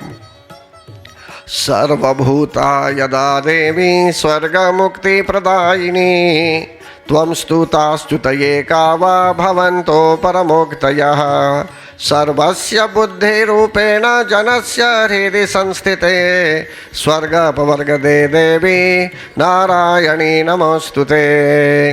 सर्वभूता यदा देवी स्वर्ग मुक्ति प्रदायिनी, त्वं स्तुता स्तुतये का वा भवन्तो परमोक्तयः, सर्वस्य बुद्धिरूपेण जनस्य हृदि संस्थिते, स्वर्गपवर्गदे देवी नारायणी नमोस्तुते।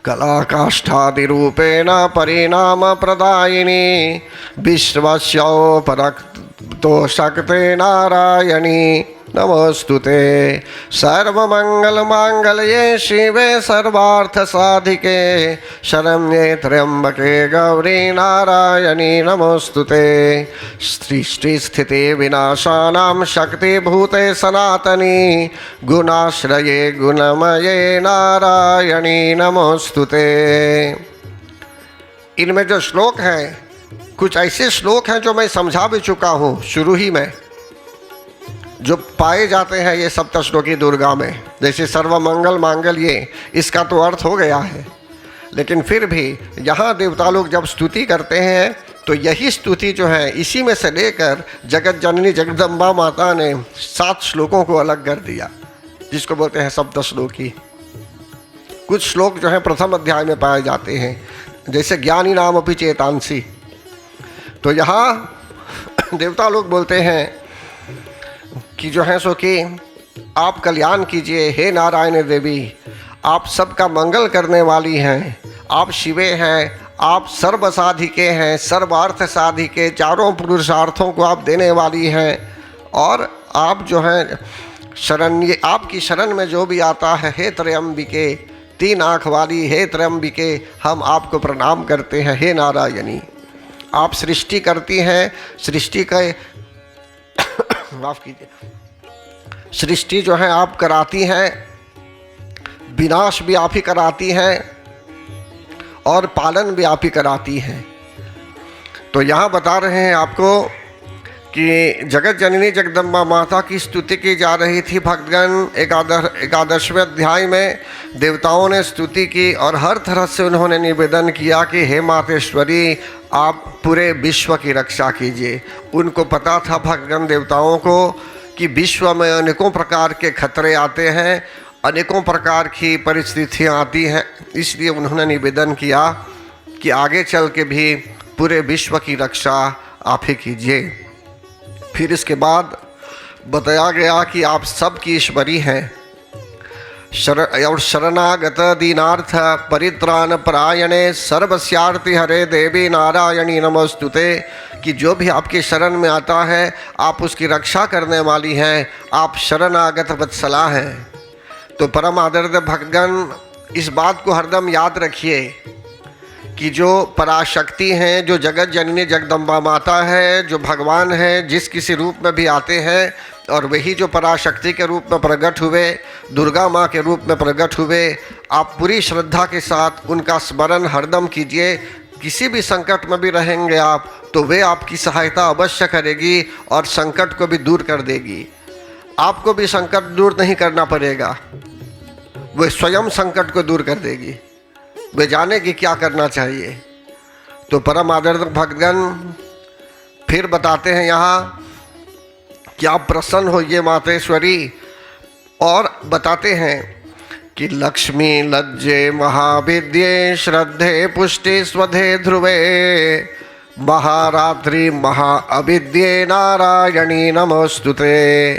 कलाकाष्ठादिरूपेण परिणाम प्रदायिनी, विश्वस्योपरक्तो शक्ते नारायणी नमोस्तुते। सर्वमंगलमांगल्ये शिवे सर्वार्थसाधिके, शरण्ये त्र्यंबके गौरी नारायणी नमोस्तुते। सृष्टिस्थिति विनाशानां शक्तिभूते सनातनी, गुणाश्रये गुणमये नारायणी नमोस्तुते। इनमें जो श्लोक हैं, कुछ ऐसे श्लोक हैं जो मैं समझा भी चुका हूँ शुरू ही में, जो पाए जाते हैं ये सप्तश्लोकी दुर्गा में। जैसे सर्वमंगल मांगल्ये, इसका तो अर्थ हो गया है, लेकिन फिर भी यहाँ देवता लोग जब स्तुति करते हैं तो यही स्तुति जो है इसी में से लेकर जगत जननी जगदम्बा माता ने 7 श्लोकों को अलग कर दिया। जिसको बोलते हैं सप्तश्लोकी। कुछ श्लोक जो है प्रथम अध्याय में पाए जाते हैं, जैसे ज्ञानी नाम अपि चेतांसी। तो यहाँ देवता लोग बोलते हैं कि जो है सो कि आप कल्याण कीजिए हे नारायण देवी, आप सबका मंगल करने वाली हैं, आप शिवे हैं, आप सर्व साधिके हैं, सर्वार्थ साधिके, चारों पुरुषार्थों को आप देने वाली हैं। और आप जो हैं शरण्य, आपकी शरण में जो भी आता है, हे त्रयंबिके, 3 आँख वाली हे त्रयंबिके, हम आपको प्रणाम करते हैं हे नारायणी। आप सृष्टि करती हैं, सृष्टि का माफ़ कीजिए, सृष्टि जो है आप कराती हैं, विनाश भी आप ही कराती हैं और पालन भी आप ही कराती हैं। तो यहाँ बता रहे हैं आपको कि जगत जननी जगदम्बा माता की स्तुति की जा रही थी। भक्तगण 11वें अध्याय में देवताओं ने स्तुति की और हर तरह से उन्होंने निवेदन किया कि हे मातेश्वरी, आप पूरे विश्व की रक्षा कीजिए। उनको पता था भक्तगण देवताओं को कि विश्व में अनेकों प्रकार के खतरे आते हैं, अनेकों प्रकार की परिस्थितियाँ आती हैं, इसलिए उन्होंने निवेदन किया कि आगे चल के भी पूरे विश्व की रक्षा आप ही कीजिए। फिर इसके बाद बताया गया कि आप सबकी ईश्वरी हैं और शरणागत दीनार्थ परित्राण परायणे सर्वस्यार्ति हरे देवी नारायणी नमोस्तुते, कि जो भी आपके शरण में आता है आप उसकी रक्षा करने वाली हैं, आप शरणागत वत्सला हैं। तो परम आदरणीय भक्तगण, इस बात को हरदम याद रखिए कि जो पराशक्ति हैं, जो जगत जननी जगदम्बा माता है, जो भगवान हैं, जिस किसी रूप में भी आते हैं, और वही जो पराशक्ति के रूप में प्रकट हुए, दुर्गा माँ के रूप में प्रकट हुए, आप पूरी श्रद्धा के साथ उनका स्मरण हरदम कीजिए। किसी भी संकट में भी रहेंगे आप तो वे आपकी सहायता अवश्य करेगी और संकट को भी दूर कर देगी। आपको भी संकट दूर नहीं करना पड़ेगा, वे स्वयं संकट को दूर कर देगी, वे जानेगी क्या करना चाहिए। तो परम आदरणीय भक्तगण फिर बताते हैं यहाँ कि आप प्रसन्न होइए मातेश्वरी, और बताते हैं कि लक्ष्मी लज्जे महाविद्ये श्रद्धे पुष्टि स्वधे ध्रुवे महारात्रि महाअविद्ये नारायणी नमोस्तुते,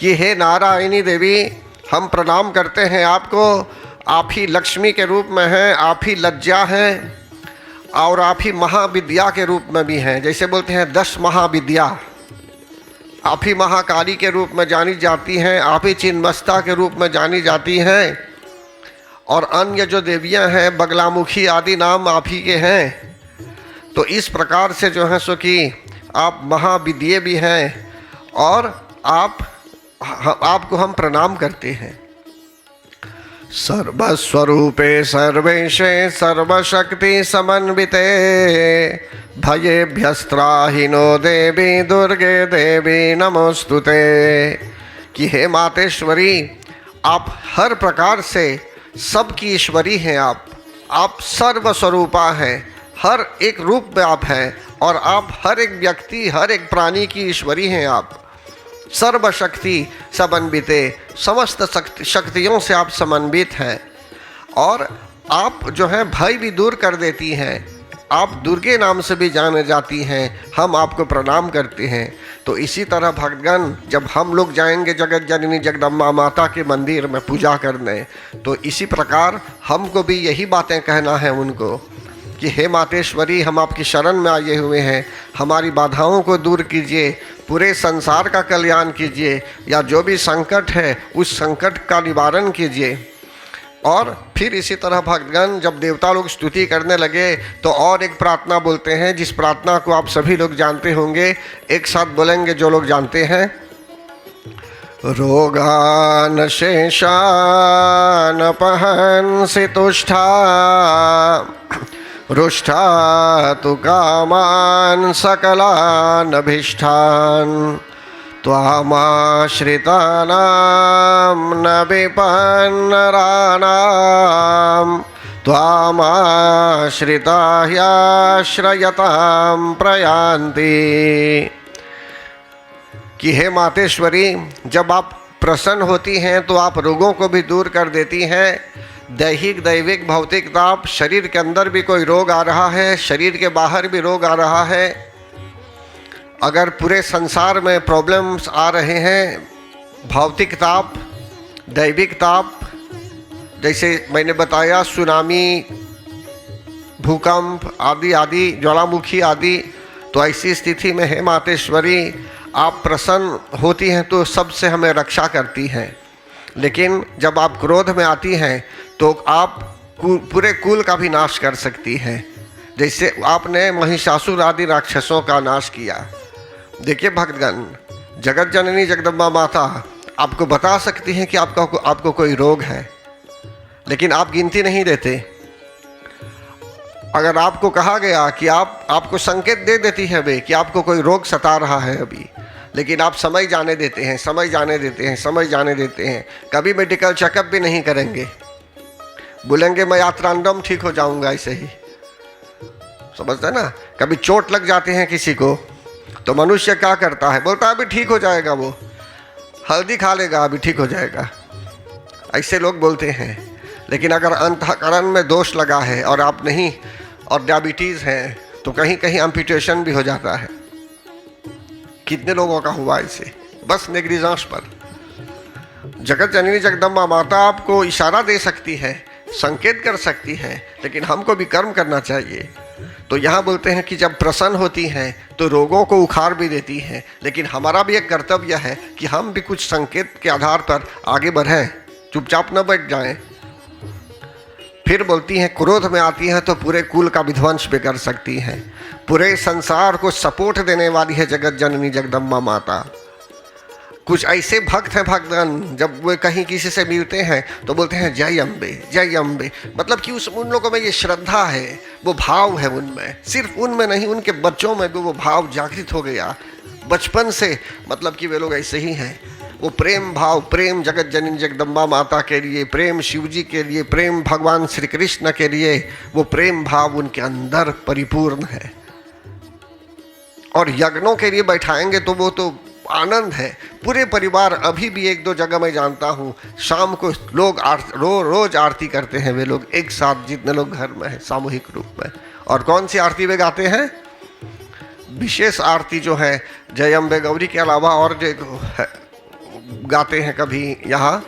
कि हे नारायणी देवी, हम प्रणाम करते हैं आपको। आप ही लक्ष्मी के रूप में हैं, आप ही लज्जा हैं और आप ही महाविद्या के रूप में भी हैं। जैसे बोलते हैं 10 महाविद्या, आप ही महाकाली के रूप में जानी जाती हैं, आप ही चिन्मस्ता के रूप में जानी जाती हैं, और अन्य जो देवियां हैं बगलामुखी आदि नाम आप ही के हैं। तो इस प्रकार से जो है सो कि आप महाविद्ये भी हैं और आपको हम प्रणाम करते हैं। सर्वस्वरूपे सर्वेशे सर्वशक्ति समन्विते भयेभ्यस्त्राहिनो देवी दुर्गे देवी नमोस्तुते, कि हे मातेश्वरी, आप हर प्रकार से सबकी ईश्वरी हैं। आप सर्वस्वरूपा हैं, हर एक रूप में आप हैं, और आप हर एक व्यक्ति, हर एक प्राणी की ईश्वरी हैं। आप सर्वशक्ति समन्विते, समस्त शक्तियों से आप समन्वित हैं, और आप जो हैं भय भी दूर कर देती हैं। आप दुर्गे नाम से भी जाने जाती हैं। हम आपको प्रणाम करते हैं। तो इसी तरह भक्तगण, जब हम लोग जाएंगे जगत जननी जगदम्बा माता के मंदिर में पूजा करने, तो इसी प्रकार हमको भी यही बातें कहना है उनको कि हे मातेश्वरी, हम आपकी शरण में आए हुए हैं, हमारी बाधाओं को दूर कीजिए, पूरे संसार का कल्याण कीजिए, या जो भी संकट है उस संकट का निवारण कीजिए। और फिर इसी तरह भक्तगण जब देवता लोग स्तुति करने लगे तो और एक प्रार्थना बोलते हैं, जिस प्रार्थना को आप सभी लोग जानते होंगे। एक साथ बोलेंगे जो लोग जानते हैं। रोगान शेषान पहंसि तुष्टा रुष्टा तु कामान सकलान अभीष्टान त्वामाश्रितानां न विपन्नराणां त्वामाश्रिता ह्याश्रयतां प्रयान्ति, कि हे मातेश्वरी, जब आप प्रसन्न होती हैं तो आप रोगों को भी दूर कर देती हैं। दैहिक, दैविक, भौतिक ताप, शरीर के अंदर भी कोई रोग आ रहा है, शरीर के बाहर भी रोग आ रहा है, अगर पूरे संसार में प्रॉब्लम्स आ रहे हैं, भौतिक ताप, दैविक ताप, जैसे मैंने बताया सुनामी, भूकंप आदि आदि, ज्वालामुखी आदि, तो ऐसी स्थिति में हे मातेश्वरी आप प्रसन्न होती हैं तो सबसे हमें रक्षा करती हैं। लेकिन जब आप क्रोध में आती हैं तो आप पूरे कुल का भी नाश कर सकती हैं, जैसे आपने महिषासुर आदि राक्षसों का नाश किया। देखिए भक्तगण, जगत जननी जगदम्बा माता आपको बता सकती हैं कि आपको कोई रोग है, लेकिन आप गिनती नहीं देते। अगर आपको कहा गया कि आपको संकेत दे देती है वे कि आपको कोई रोग सता रहा है अभी, लेकिन आप समय जाने देते हैं, समय जाने देते हैं, समय जाने देते हैं, कभी मेडिकल चेकअप भी नहीं करेंगे, बोलेंगे मैं यात्रांडम ठीक हो जाऊंगा ऐसे ही, समझते ना। कभी चोट लग जाते हैं किसी को तो मनुष्य क्या करता है, बोलता है अभी ठीक हो जाएगा, वो हल्दी खा लेगा अभी ठीक हो जाएगा, ऐसे लोग बोलते हैं। लेकिन अगर अंतःकरण में दोष लगा है और आप नहीं, और डायबिटीज़ है तो कहीं कहीं एम्पुटेशन भी हो जाता है। कितने लोगों का हुआ इसे, बस नेग्लिजेंस पर। जगत जननी जगदम्बा माता आपको इशारा दे सकती है, संकेत कर सकती है, लेकिन हमको भी कर्म करना चाहिए। तो यहाँ बोलते हैं कि जब प्रसन्न होती हैं तो रोगों को उखाड़ भी देती हैं, लेकिन हमारा भी एक कर्तव्य है कि हम भी कुछ संकेत के आधार पर आगे बढ़ें, चुपचाप न बैठ जाएं। फिर बोलती हैं क्रोध में आती हैं तो पूरे कुल का विध्वंस भी कर सकती हैं। पूरे संसार को सपोर्ट देने वाली है जगत जननी जगदम्बा माता। कुछ ऐसे भक्त हैं भक्तगण, जब वे कहीं किसी से मिलते हैं तो बोलते हैं जय अम्बे, जय अम्बे, मतलब कि उन लोगों में ये श्रद्धा है, वो भाव है उनमें, सिर्फ उनमें नहीं उनके बच्चों में भी वो भाव जागृत हो गया बचपन से, मतलब कि वे लोग ऐसे ही हैं। वो प्रेम भाव, प्रेम जगत जननी जगदम्बा माता के लिए, प्रेम शिव जी के लिए, प्रेम भगवान श्री कृष्ण के लिए, वो प्रेम भाव उनके अंदर परिपूर्ण है। और यज्ञों के लिए बैठाएंगे तो वो तो आनंद है। पूरे परिवार, अभी भी एक दो जगह मैं जानता हूँ शाम को लोग रोज आरती करते हैं, वे लोग एक साथ, जितने लोग घर में हैं सामूहिक रूप में। और कौन सी आरती वे गाते हैं? विशेष आरती जो है जय अम्बे गौरी के अलावा और जो गाते हैं। कभी यहाँ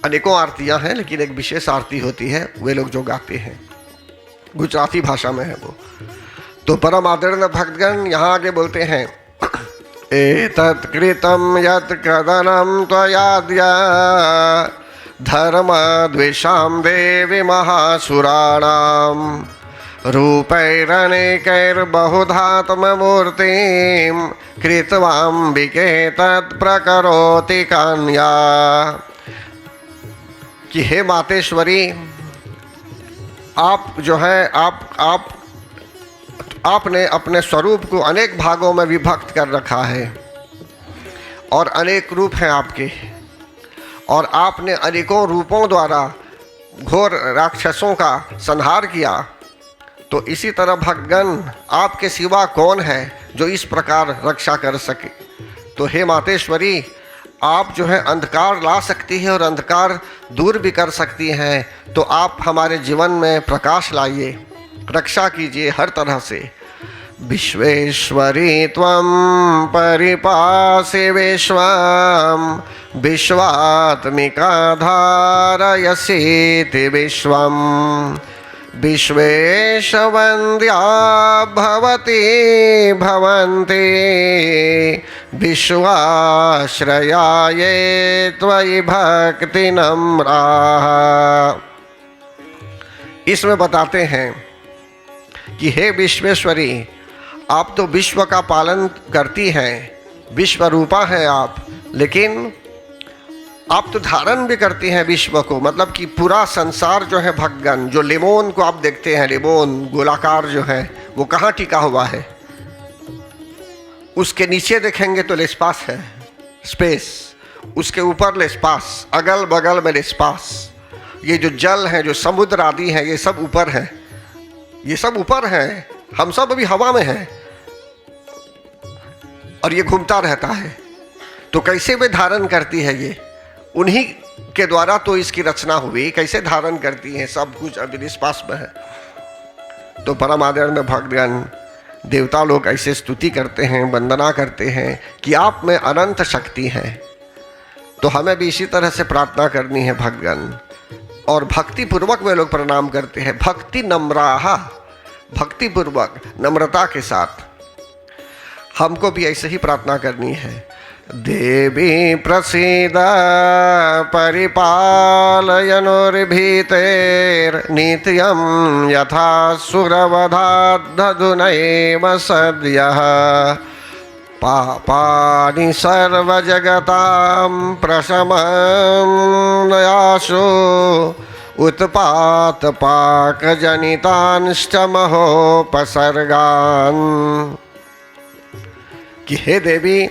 अनेकों आरतियाँ हैं, लेकिन एक विशेष आरती होती है, वे लोग जो गाते हैं, गुजराती भाषा में है वो। तो परम आदरणीय भक्तगण यहाँ आगे बोलते हैं एतत् कृतं यत् कदनं त्वयाद्य धर्म द्वेषां देवी महासुराणां रूपैरनेकैर्बहुधात्ममूर्तिं कृत्वाम्बिके तत् प्रकरोति कन्या। कि हे मातेश्वरी, आप जो है आपने अपने स्वरूप को अनेक भागों में विभक्त कर रखा है और अनेक रूप हैं आपके, और आपने अनेकों रूपों द्वारा घोर राक्षसों का संहार किया। तो इसी तरह भक्तगण, आपके सिवा कौन है जो इस प्रकार रक्षा कर सके? तो हे मातेश्वरी, आप जो है अंधकार ला सकती है और अंधकार दूर भी कर सकती हैं। तो आप हमारे जीवन में प्रकाश लाइए, रक्षा कीजिए हर तरह से। विश्वेश्वरी त्वं परिपासि विश्वं विश्वात्मिका धारयसीति विश्वं विश्वेशवन्द्या भवती भवन्ति विश्वाश्रयाये त्वयि भक्ति नम्राः। इसमें बताते हैं कि हे विश्वेश्वरी, आप तो विश्व का पालन करती हैं, विश्व रूपा है आप, लेकिन आप तो धारण भी करती हैं विश्व को। मतलब कि पूरा संसार जो है भक्तगण, जो लेमोन को आप देखते हैं, लेमोन गोलाकार जो है, वो कहाँ टिका हुआ है? उसके नीचे देखेंगे तो लेस्पास है, स्पेस, उसके ऊपर लेस्पास, अगल बगल में लेस्पास। ये जो जल है, जो समुद्र आदि है, ये सब ऊपर है, ये सब ऊपर है, हम सब अभी हवा में हैं और ये घूमता रहता है। तो कैसे वे धारण करती है? ये उन्हीं के द्वारा तो इसकी रचना हुई, कैसे धारण करती हैं? सब कुछ अभी स्पष्ट में है। तो परम आदरणीय भक्तगण, देवता लोग ऐसे स्तुति करते हैं, वंदना करते हैं कि आप में अनंत शक्ति है। तो हमें भी इसी तरह से प्रार्थना करनी है भक्तगण, और भक्ति पूर्वक वे लोग प्रणाम करते हैं। भक्ति नम्राहा, भक्ति पूर्वक नम्रता के साथ हमको भी ऐसे ही प्रार्थना करनी है। देवी प्रसीद परिपालयनुर्भीतेर्नित्यं यथा सुरवधाद्धधुनैव सद्यः पापानि सर्वजगतां प्रशमनयाशु उत्पातपाकजनितांश्च महोपसर्गान्। कि हे देवी,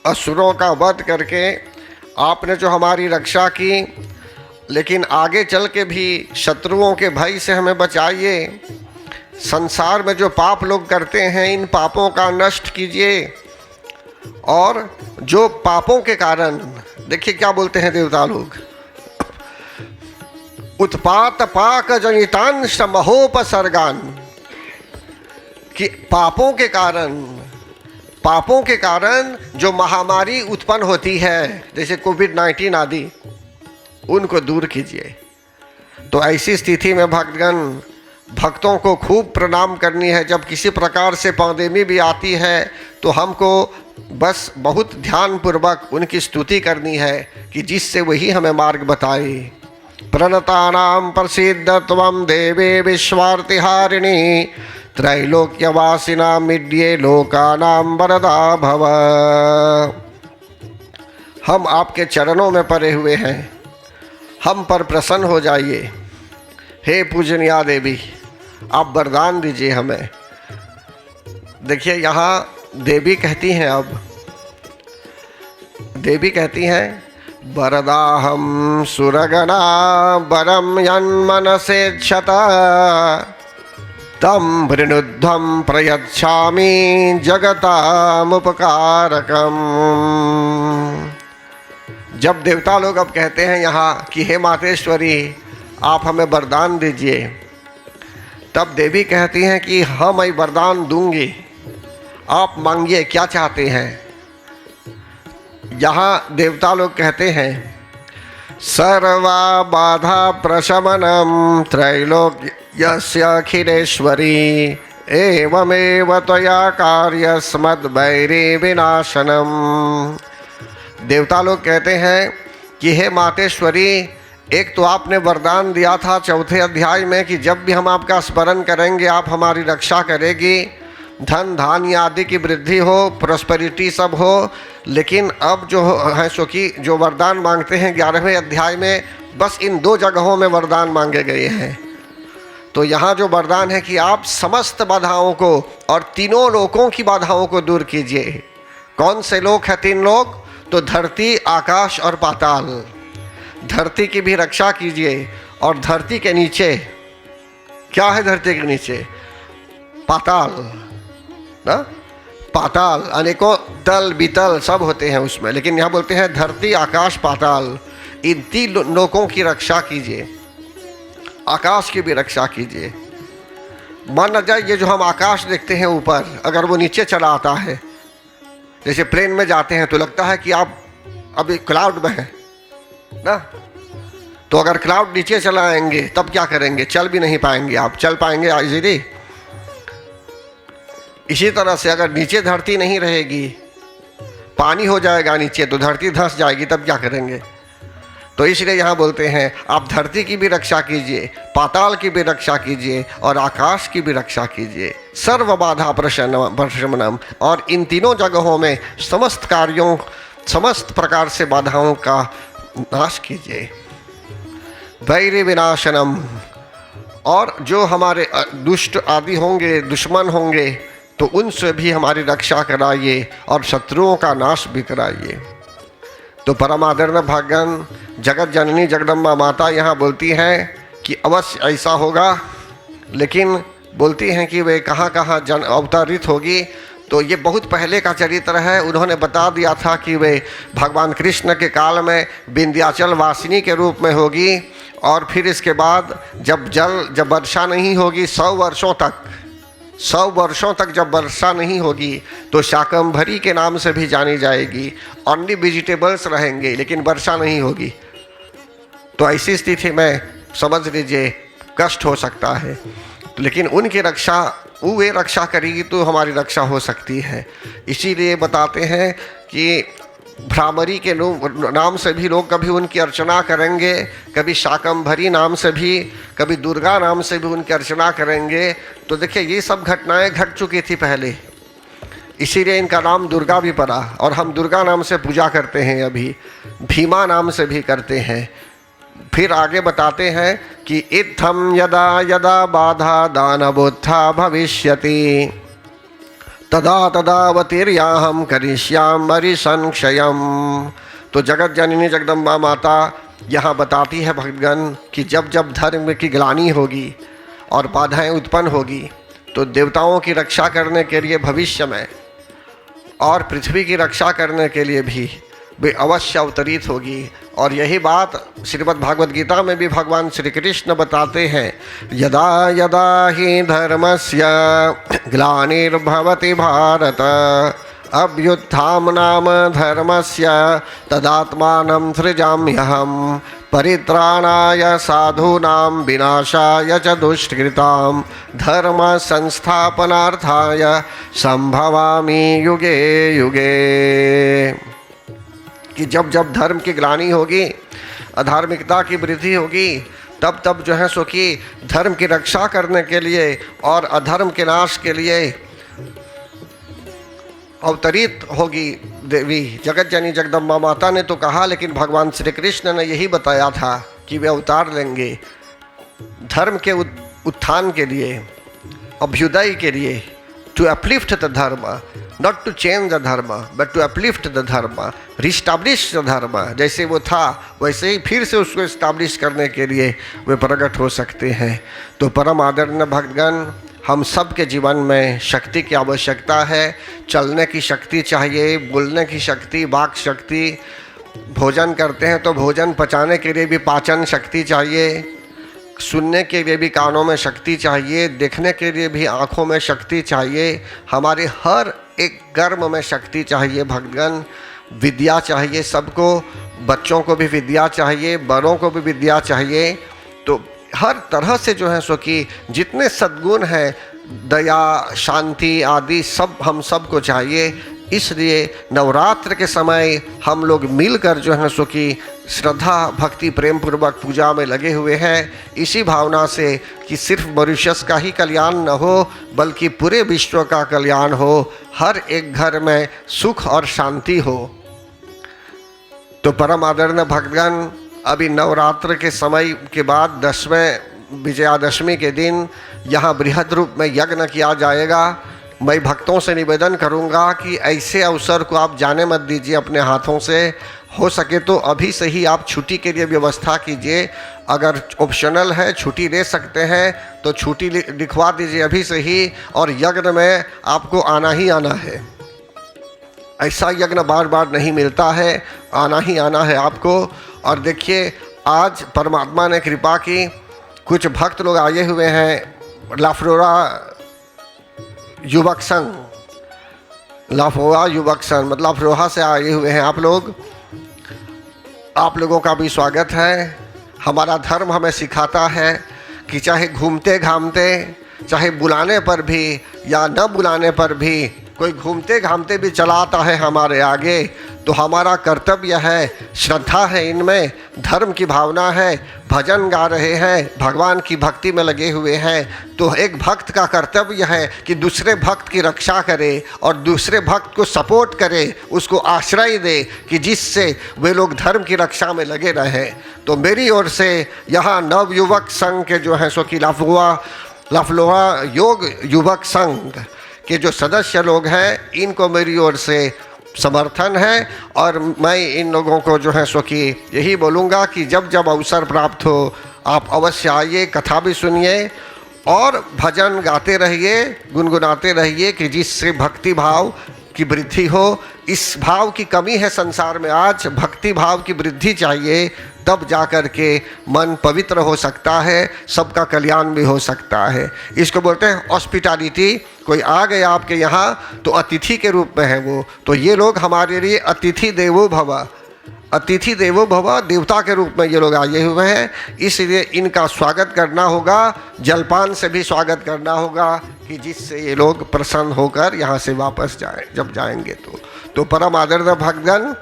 असुरों का वध करके आपने जो हमारी रक्षा की, लेकिन आगे चल के भी शत्रुओं के भय से हमें बचाइए। संसार में जो पाप लोग करते हैं, इन पापों का नष्ट कीजिए। और जो पापों के कारण, देखिए क्या बोलते हैं देवता लोग, उत्पात पाक जनितांश महोपसर्गान, कि पापों के कारण जो महामारी उत्पन्न होती है, जैसे कोविड-19 आदि, उनको दूर कीजिए। तो ऐसी स्थिति में भक्तगण, भक्तों को खूब प्रणाम करनी है। जब किसी प्रकार से पैंडेमी भी आती है तो हमको बस बहुत ध्यानपूर्वक उनकी स्तुति करनी है कि जिससे वही हमें मार्ग बताए। प्रणतानां प्रसीद त्वं देवे विश्वार्तिहारिणी त्रैलोक्यवासिनां मिड्ये लोकानां वरदा भव। हम आपके चरणों में पड़े हुए हैं, हम पर प्रसन्न हो जाइए। हे पूजनीया देवी, आप वरदान दीजिए हमें। देखिए यहाँ देवी कहती हैं, अब देवी कहती हैं, वरदाहं सुरगणा वरम यन्मनसेच्छता तम वृणुद्धं प्रयच्छामि जगतामुपकारकम्। जब देवता लोग अब कहते हैं यहाँ कि हे मातेश्वरी, आप हमें वरदान दीजिए, तब देवी कहती हैं कि हाँ, मैं वरदान दूंगी, आप मांगिए क्या चाहते हैं। यहाँ देवता लोग कहते हैं, सर्वा बाधा प्रशमनम त्रैलोक्यस्य अखिलेश्वरी एवमेव त्वया कार्यस्मद्वैरी विनाशनम। देवता लोग कहते हैं कि हे मातेश्वरी, एक तो आपने वरदान दिया था 4थे अध्याय में कि जब भी हम आपका स्मरण करेंगे आप हमारी रक्षा करेगी, धन धान्य आदि की वृद्धि हो, प्रॉस्पेरिटी सब हो। लेकिन अब जो है सो कि जो वरदान मांगते हैं 11वें अध्याय में, बस इन 2 जगहों में वरदान मांगे गए हैं। तो यहाँ जो वरदान है कि आप समस्त बाधाओं को और तीनों लोकों की बाधाओं को दूर कीजिए। कौन से लोक है 3 लोक? तो धरती, आकाश और पाताल। धरती की भी रक्षा कीजिए। और धरती के नीचे क्या है? धरती के नीचे पाताल ना, पाताल अनेकों तल बितल सब होते हैं उसमें, लेकिन यहाँ बोलते हैं धरती, आकाश, पाताल, इन 3 लोकों की रक्षा कीजिए। आकाश की भी रक्षा कीजिए। मान जाए ये जो हम आकाश देखते हैं ऊपर, अगर वो नीचे चला आता है, जैसे प्लेन में जाते हैं तो लगता है कि आप अभी क्लाउड में हैं ना, तो अगर क्लाउड नीचे चला आएंगे तब क्या करेंगे? चल भी नहीं पाएंगे आप। चल पाएंगे इजीली? इसी तरह से अगर नीचे धरती नहीं रहेगी, पानी हो जाएगा नीचे, तो धरती धंस जाएगी, तब क्या करेंगे? तो इसलिए यहाँ बोलते हैं आप धरती की भी रक्षा कीजिए, पाताल की भी रक्षा कीजिए और आकाश की भी रक्षा कीजिए। सर्व बाधा प्रशमनम, और इन तीनों जगहों में समस्त कार्यों, समस्त प्रकार से बाधाओं का नाश कीजिए। वैरी विनाशनम, और जो हमारे दुष्ट आदि होंगे, दुश्मन होंगे, तो उनसे भी हमारी रक्षा कराइए और शत्रुओं का नाश भी कराइए। तो परमादरणीय भगवान जगत जननी जगदम्बा माता यहाँ बोलती हैं कि अवश्य ऐसा होगा, लेकिन बोलती हैं कि वे कहाँ कहाँ अवतरित होगी। तो ये बहुत पहले का चरित्र है। उन्होंने बता दिया था कि वे भगवान कृष्ण के काल में विंध्याचल वासिनी के रूप में होगी, और फिर इसके बाद जब वर्षा नहीं होगी 100 वर्षों तक जब वर्षा नहीं होगी तो शाकंभरी के नाम से भी जानी जाएगी। ओनली वेजिटेबल्स रहेंगे लेकिन वर्षा नहीं होगी। तो ऐसी स्थिति में समझ लीजिए कष्ट हो सकता है, लेकिन उनकी रक्षा वे रक्षा करेगी तो हमारी रक्षा हो सकती है। इसीलिए बताते हैं कि भ्रामरी के नाम से भी लोग कभी उनकी अर्चना करेंगे, कभी शाकंभरी नाम से भी, कभी दुर्गा नाम से भी उनकी अर्चना करेंगे। तो देखिए ये सब घटनाएं घट चुकी थी पहले, इसीलिए इनका नाम दुर्गा भी पड़ा। और हम दुर्गा नाम से पूजा करते हैं, अभी भीमा नाम से भी करते हैं। फिर आगे बताते हैं कि इत्थम यदा यदा बाधा दानवोत्था भविष्यति तदा तदावतीर्याहम करिष्यामि संक्षयम। तो जगत जननी जगदम्बा माता यहाँ बताती है भक्तगण कि जब जब धर्म की ग्लानि होगी और बाधाएं उत्पन्न होगी तो देवताओं की रक्षा करने के लिए भविष्य में और पृथ्वी की रक्षा करने के लिए भी वे अवश्य अवतरित होगी। और यही बात श्रीमद् भागवत गीता में भी भगवान श्री कृष्ण बताते हैं, यदा यदा हि धर्मस्य ग्लानिर्भवति भारत अभ्युत्थानं नाम धर्मस्य तदात्मानं सृजाम्यहम् परित्राणाय साधूनां विनाशाय च दुष्कृतां धर्म संस्थापनार्थाय संभवामि युगे युगे। कि जब जब धर्म की ग्लानि होगी, अधार्मिकता की वृद्धि होगी, तब तब जो है सो कि धर्म की रक्षा करने के लिए और अधर्म के नाश के लिए अवतरित होगी देवी जगत जननी जगदम्बा माता ने तो कहा, लेकिन भगवान श्री कृष्ण ने यही बताया था कि वे अवतार लेंगे धर्म के उत्थान के लिए, अभ्युदय के लिए, टू अपलिफ्ट द धर्म, नॉट टू चेंज द धर्म बट टू अपलिफ्ट द धर्म, रिस्टैब्लिश द धर्म। जैसे वो था वैसे ही फिर से उसको इस्टैब्लिश करने के लिए वे प्रकट हो सकते हैं। तो परम आदरणीय भक्तगण, हम सब के जीवन में शक्ति की आवश्यकता है। चलने की शक्ति चाहिए, बोलने की शक्ति, वाक शक्ति, भोजन करते हैं तो भोजन पचाने के लिए भी पाचन शक्ति चाहिए, सुनने के लिए भी कानों में शक्ति चाहिए, देखने के लिए भी आँखों में शक्ति चाहिए, हमारे हर एक कर्म में शक्ति चाहिए। भक्तगण, विद्या चाहिए सबको, बच्चों को भी विद्या चाहिए, बड़ों को भी विद्या चाहिए। तो हर तरह से जो है सो कि जितने सद्गुण हैं, दया, शांति आदि सब हम सबको चाहिए। इसलिए नवरात्र के समय हम लोग मिलकर जो है सो कि श्रद्धा भक्ति प्रेम पूर्वक पूजा में लगे हुए हैं, इसी भावना से कि सिर्फ मॉरिशस का ही कल्याण न हो बल्कि पूरे विश्व का कल्याण हो, हर एक घर में सुख और शांति हो। तो परम आदरणीय भक्तगण, अभी नवरात्र के समय के बाद 10वें विजयादशमी के दिन यहाँ बृहद रूप में यज्ञ किया जाएगा। मैं भक्तों से निवेदन करूंगा कि ऐसे अवसर को आप जाने मत दीजिए अपने हाथों से। हो सके तो अभी से ही आप छुट्टी के लिए व्यवस्था कीजिए। अगर ऑप्शनल है, छुट्टी ले सकते हैं तो छुट्टी लिखवा दीजिए अभी से ही, और यज्ञ में आपको आना ही आना है। ऐसा यज्ञ बार बार नहीं मिलता है, आना ही आना है आपको। और देखिए, आज परमात्मा ने कृपा की, कुछ भक्त लोग आए हुए हैं लाफ्लोरा युवक संघ, लाफ्लोरा युवक संघ मतलब लाफ्लोरा से आए हुए हैं आप लोग। आप लोगों का भी स्वागत है। हमारा धर्म हमें सिखाता है कि चाहे घूमते घामते, चाहे बुलाने पर भी या न बुलाने पर भी, कोई घूमते घामते भी चला आता है हमारे आगे, तो हमारा कर्तव्य है, श्रद्धा है, इनमें धर्म की भावना है, भजन गा रहे हैं, भगवान की भक्ति में लगे हुए हैं, तो एक भक्त का कर्तव्य है कि दूसरे भक्त की रक्षा करे और दूसरे भक्त को सपोर्ट करे, उसको आश्रय दे कि जिससे वे लोग धर्म की रक्षा में लगे रहें। तो मेरी ओर से यहाँ नवयुवक संघ के जो हैं सो कि लाफ्लोरा योग युवक संघ के जो सदस्य लोग हैं, इनको मेरी ओर से समर्थन है। और मैं इन लोगों को जो है सो कि यही बोलूँगा कि जब जब अवसर प्राप्त हो आप अवश्य आइए, कथा भी सुनिए और भजन गाते रहिए, गुनगुनाते रहिए कि जिससे भक्ति भाव की वृद्धि हो। इस भाव की कमी है संसार में आज, भक्ति भाव की वृद्धि चाहिए, तब जाकर के मन पवित्र हो सकता है, सबका कल्याण भी हो सकता है। इसको बोलते हैं हॉस्पिटैलिटी। कोई आ गया आपके यहाँ तो अतिथि के रूप में है वो, तो ये लोग हमारे लिए अतिथि देवो भव, अतिथि देवो भव, देवता के रूप में ये लोग आए हुए हैं, इसलिए इनका स्वागत करना होगा, जलपान से भी स्वागत करना होगा कि जिससे ये लोग प्रसन्न होकर यहाँ से वापस जाएं, जब जाएंगे तो परम आदरणीय भक्तगण,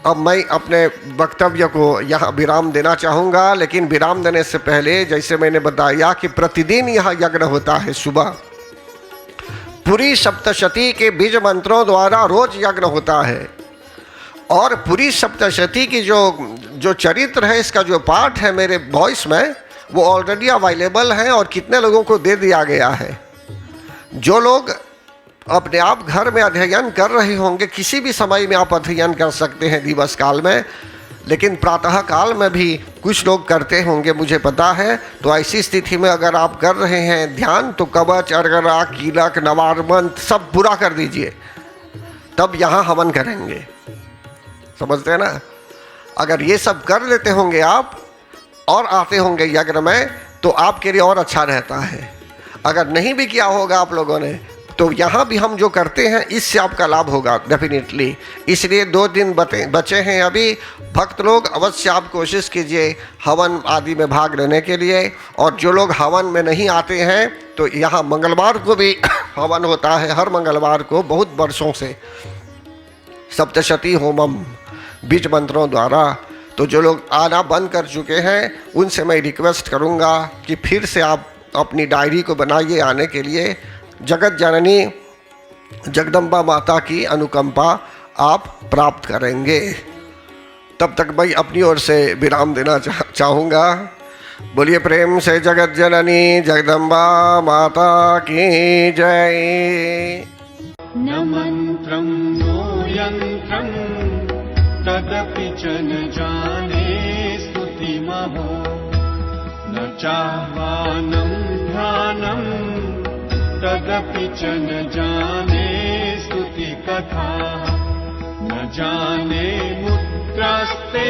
अब मैं अपने वक्तव्य को यहाँ विराम देना चाहूँगा। लेकिन विराम देने से पहले जैसे मैंने बताया कि प्रतिदिन यहाँ यज्ञ होता है, सुबह पूरी सप्तशती के बीज मंत्रों द्वारा रोज यज्ञ होता है। और पूरी सप्तशती की जो चरित्र है, इसका जो पाठ है मेरे वॉइस में, वो ऑलरेडी अवेलेबल है और कितने लोगों को दे दिया गया है। जो लोग अपने आप घर में अध्ययन कर रहे होंगे, किसी भी समय में आप अध्ययन कर सकते हैं दिवस काल में, लेकिन प्रातः काल में भी कुछ लोग करते होंगे, मुझे पता है। तो ऐसी स्थिति में अगर आप कर रहे हैं ध्यान, तो कवच, अर्गरा, कीलक, नवार मंत्र सब पूरा कर दीजिए, तब यहाँ हवन करेंगे। समझते हैं ना? अगर ये सब कर लेते होंगे आप और आते होंगे यज्ञ में, तो आपके लिए और अच्छा रहता है। अगर नहीं भी किया होगा आप लोगों ने, तो यहाँ भी हम जो करते हैं इससे आपका लाभ होगा डेफिनेटली। इसलिए 2 दिन बचे हैं अभी। भक्त लोग अवश्य आप कोशिश कीजिए हवन आदि में भाग लेने के लिए। और जो लोग हवन में नहीं आते हैं, तो यहाँ मंगलवार को भी हवन होता है, हर मंगलवार को, बहुत वर्षों से, सप्तशती होमम बीज मंत्रों द्वारा। तो जो लोग आना बंद कर चुके हैं, उनसे मैं रिक्वेस्ट करूँगा कि फिर से आप अपनी डायरी को बनाइए आने के लिए। जगत जननी जगदम्बा माता की अनुकंपा आप प्राप्त करेंगे। तब तक मैं अपनी ओर से विराम देना चाहूँगा। बोलिए प्रेम से जगत जननी जगदम्बा माता की जय। न मंत्रं नो यंत्रं तदपि च न जाने स्तुतिमहो, न चाह्वानं ध्यानं तदपि च न जाने स्तुति कथा, न जाने मुद्रास्ते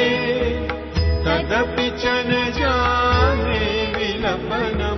तदपि च न जाने विलपनम्।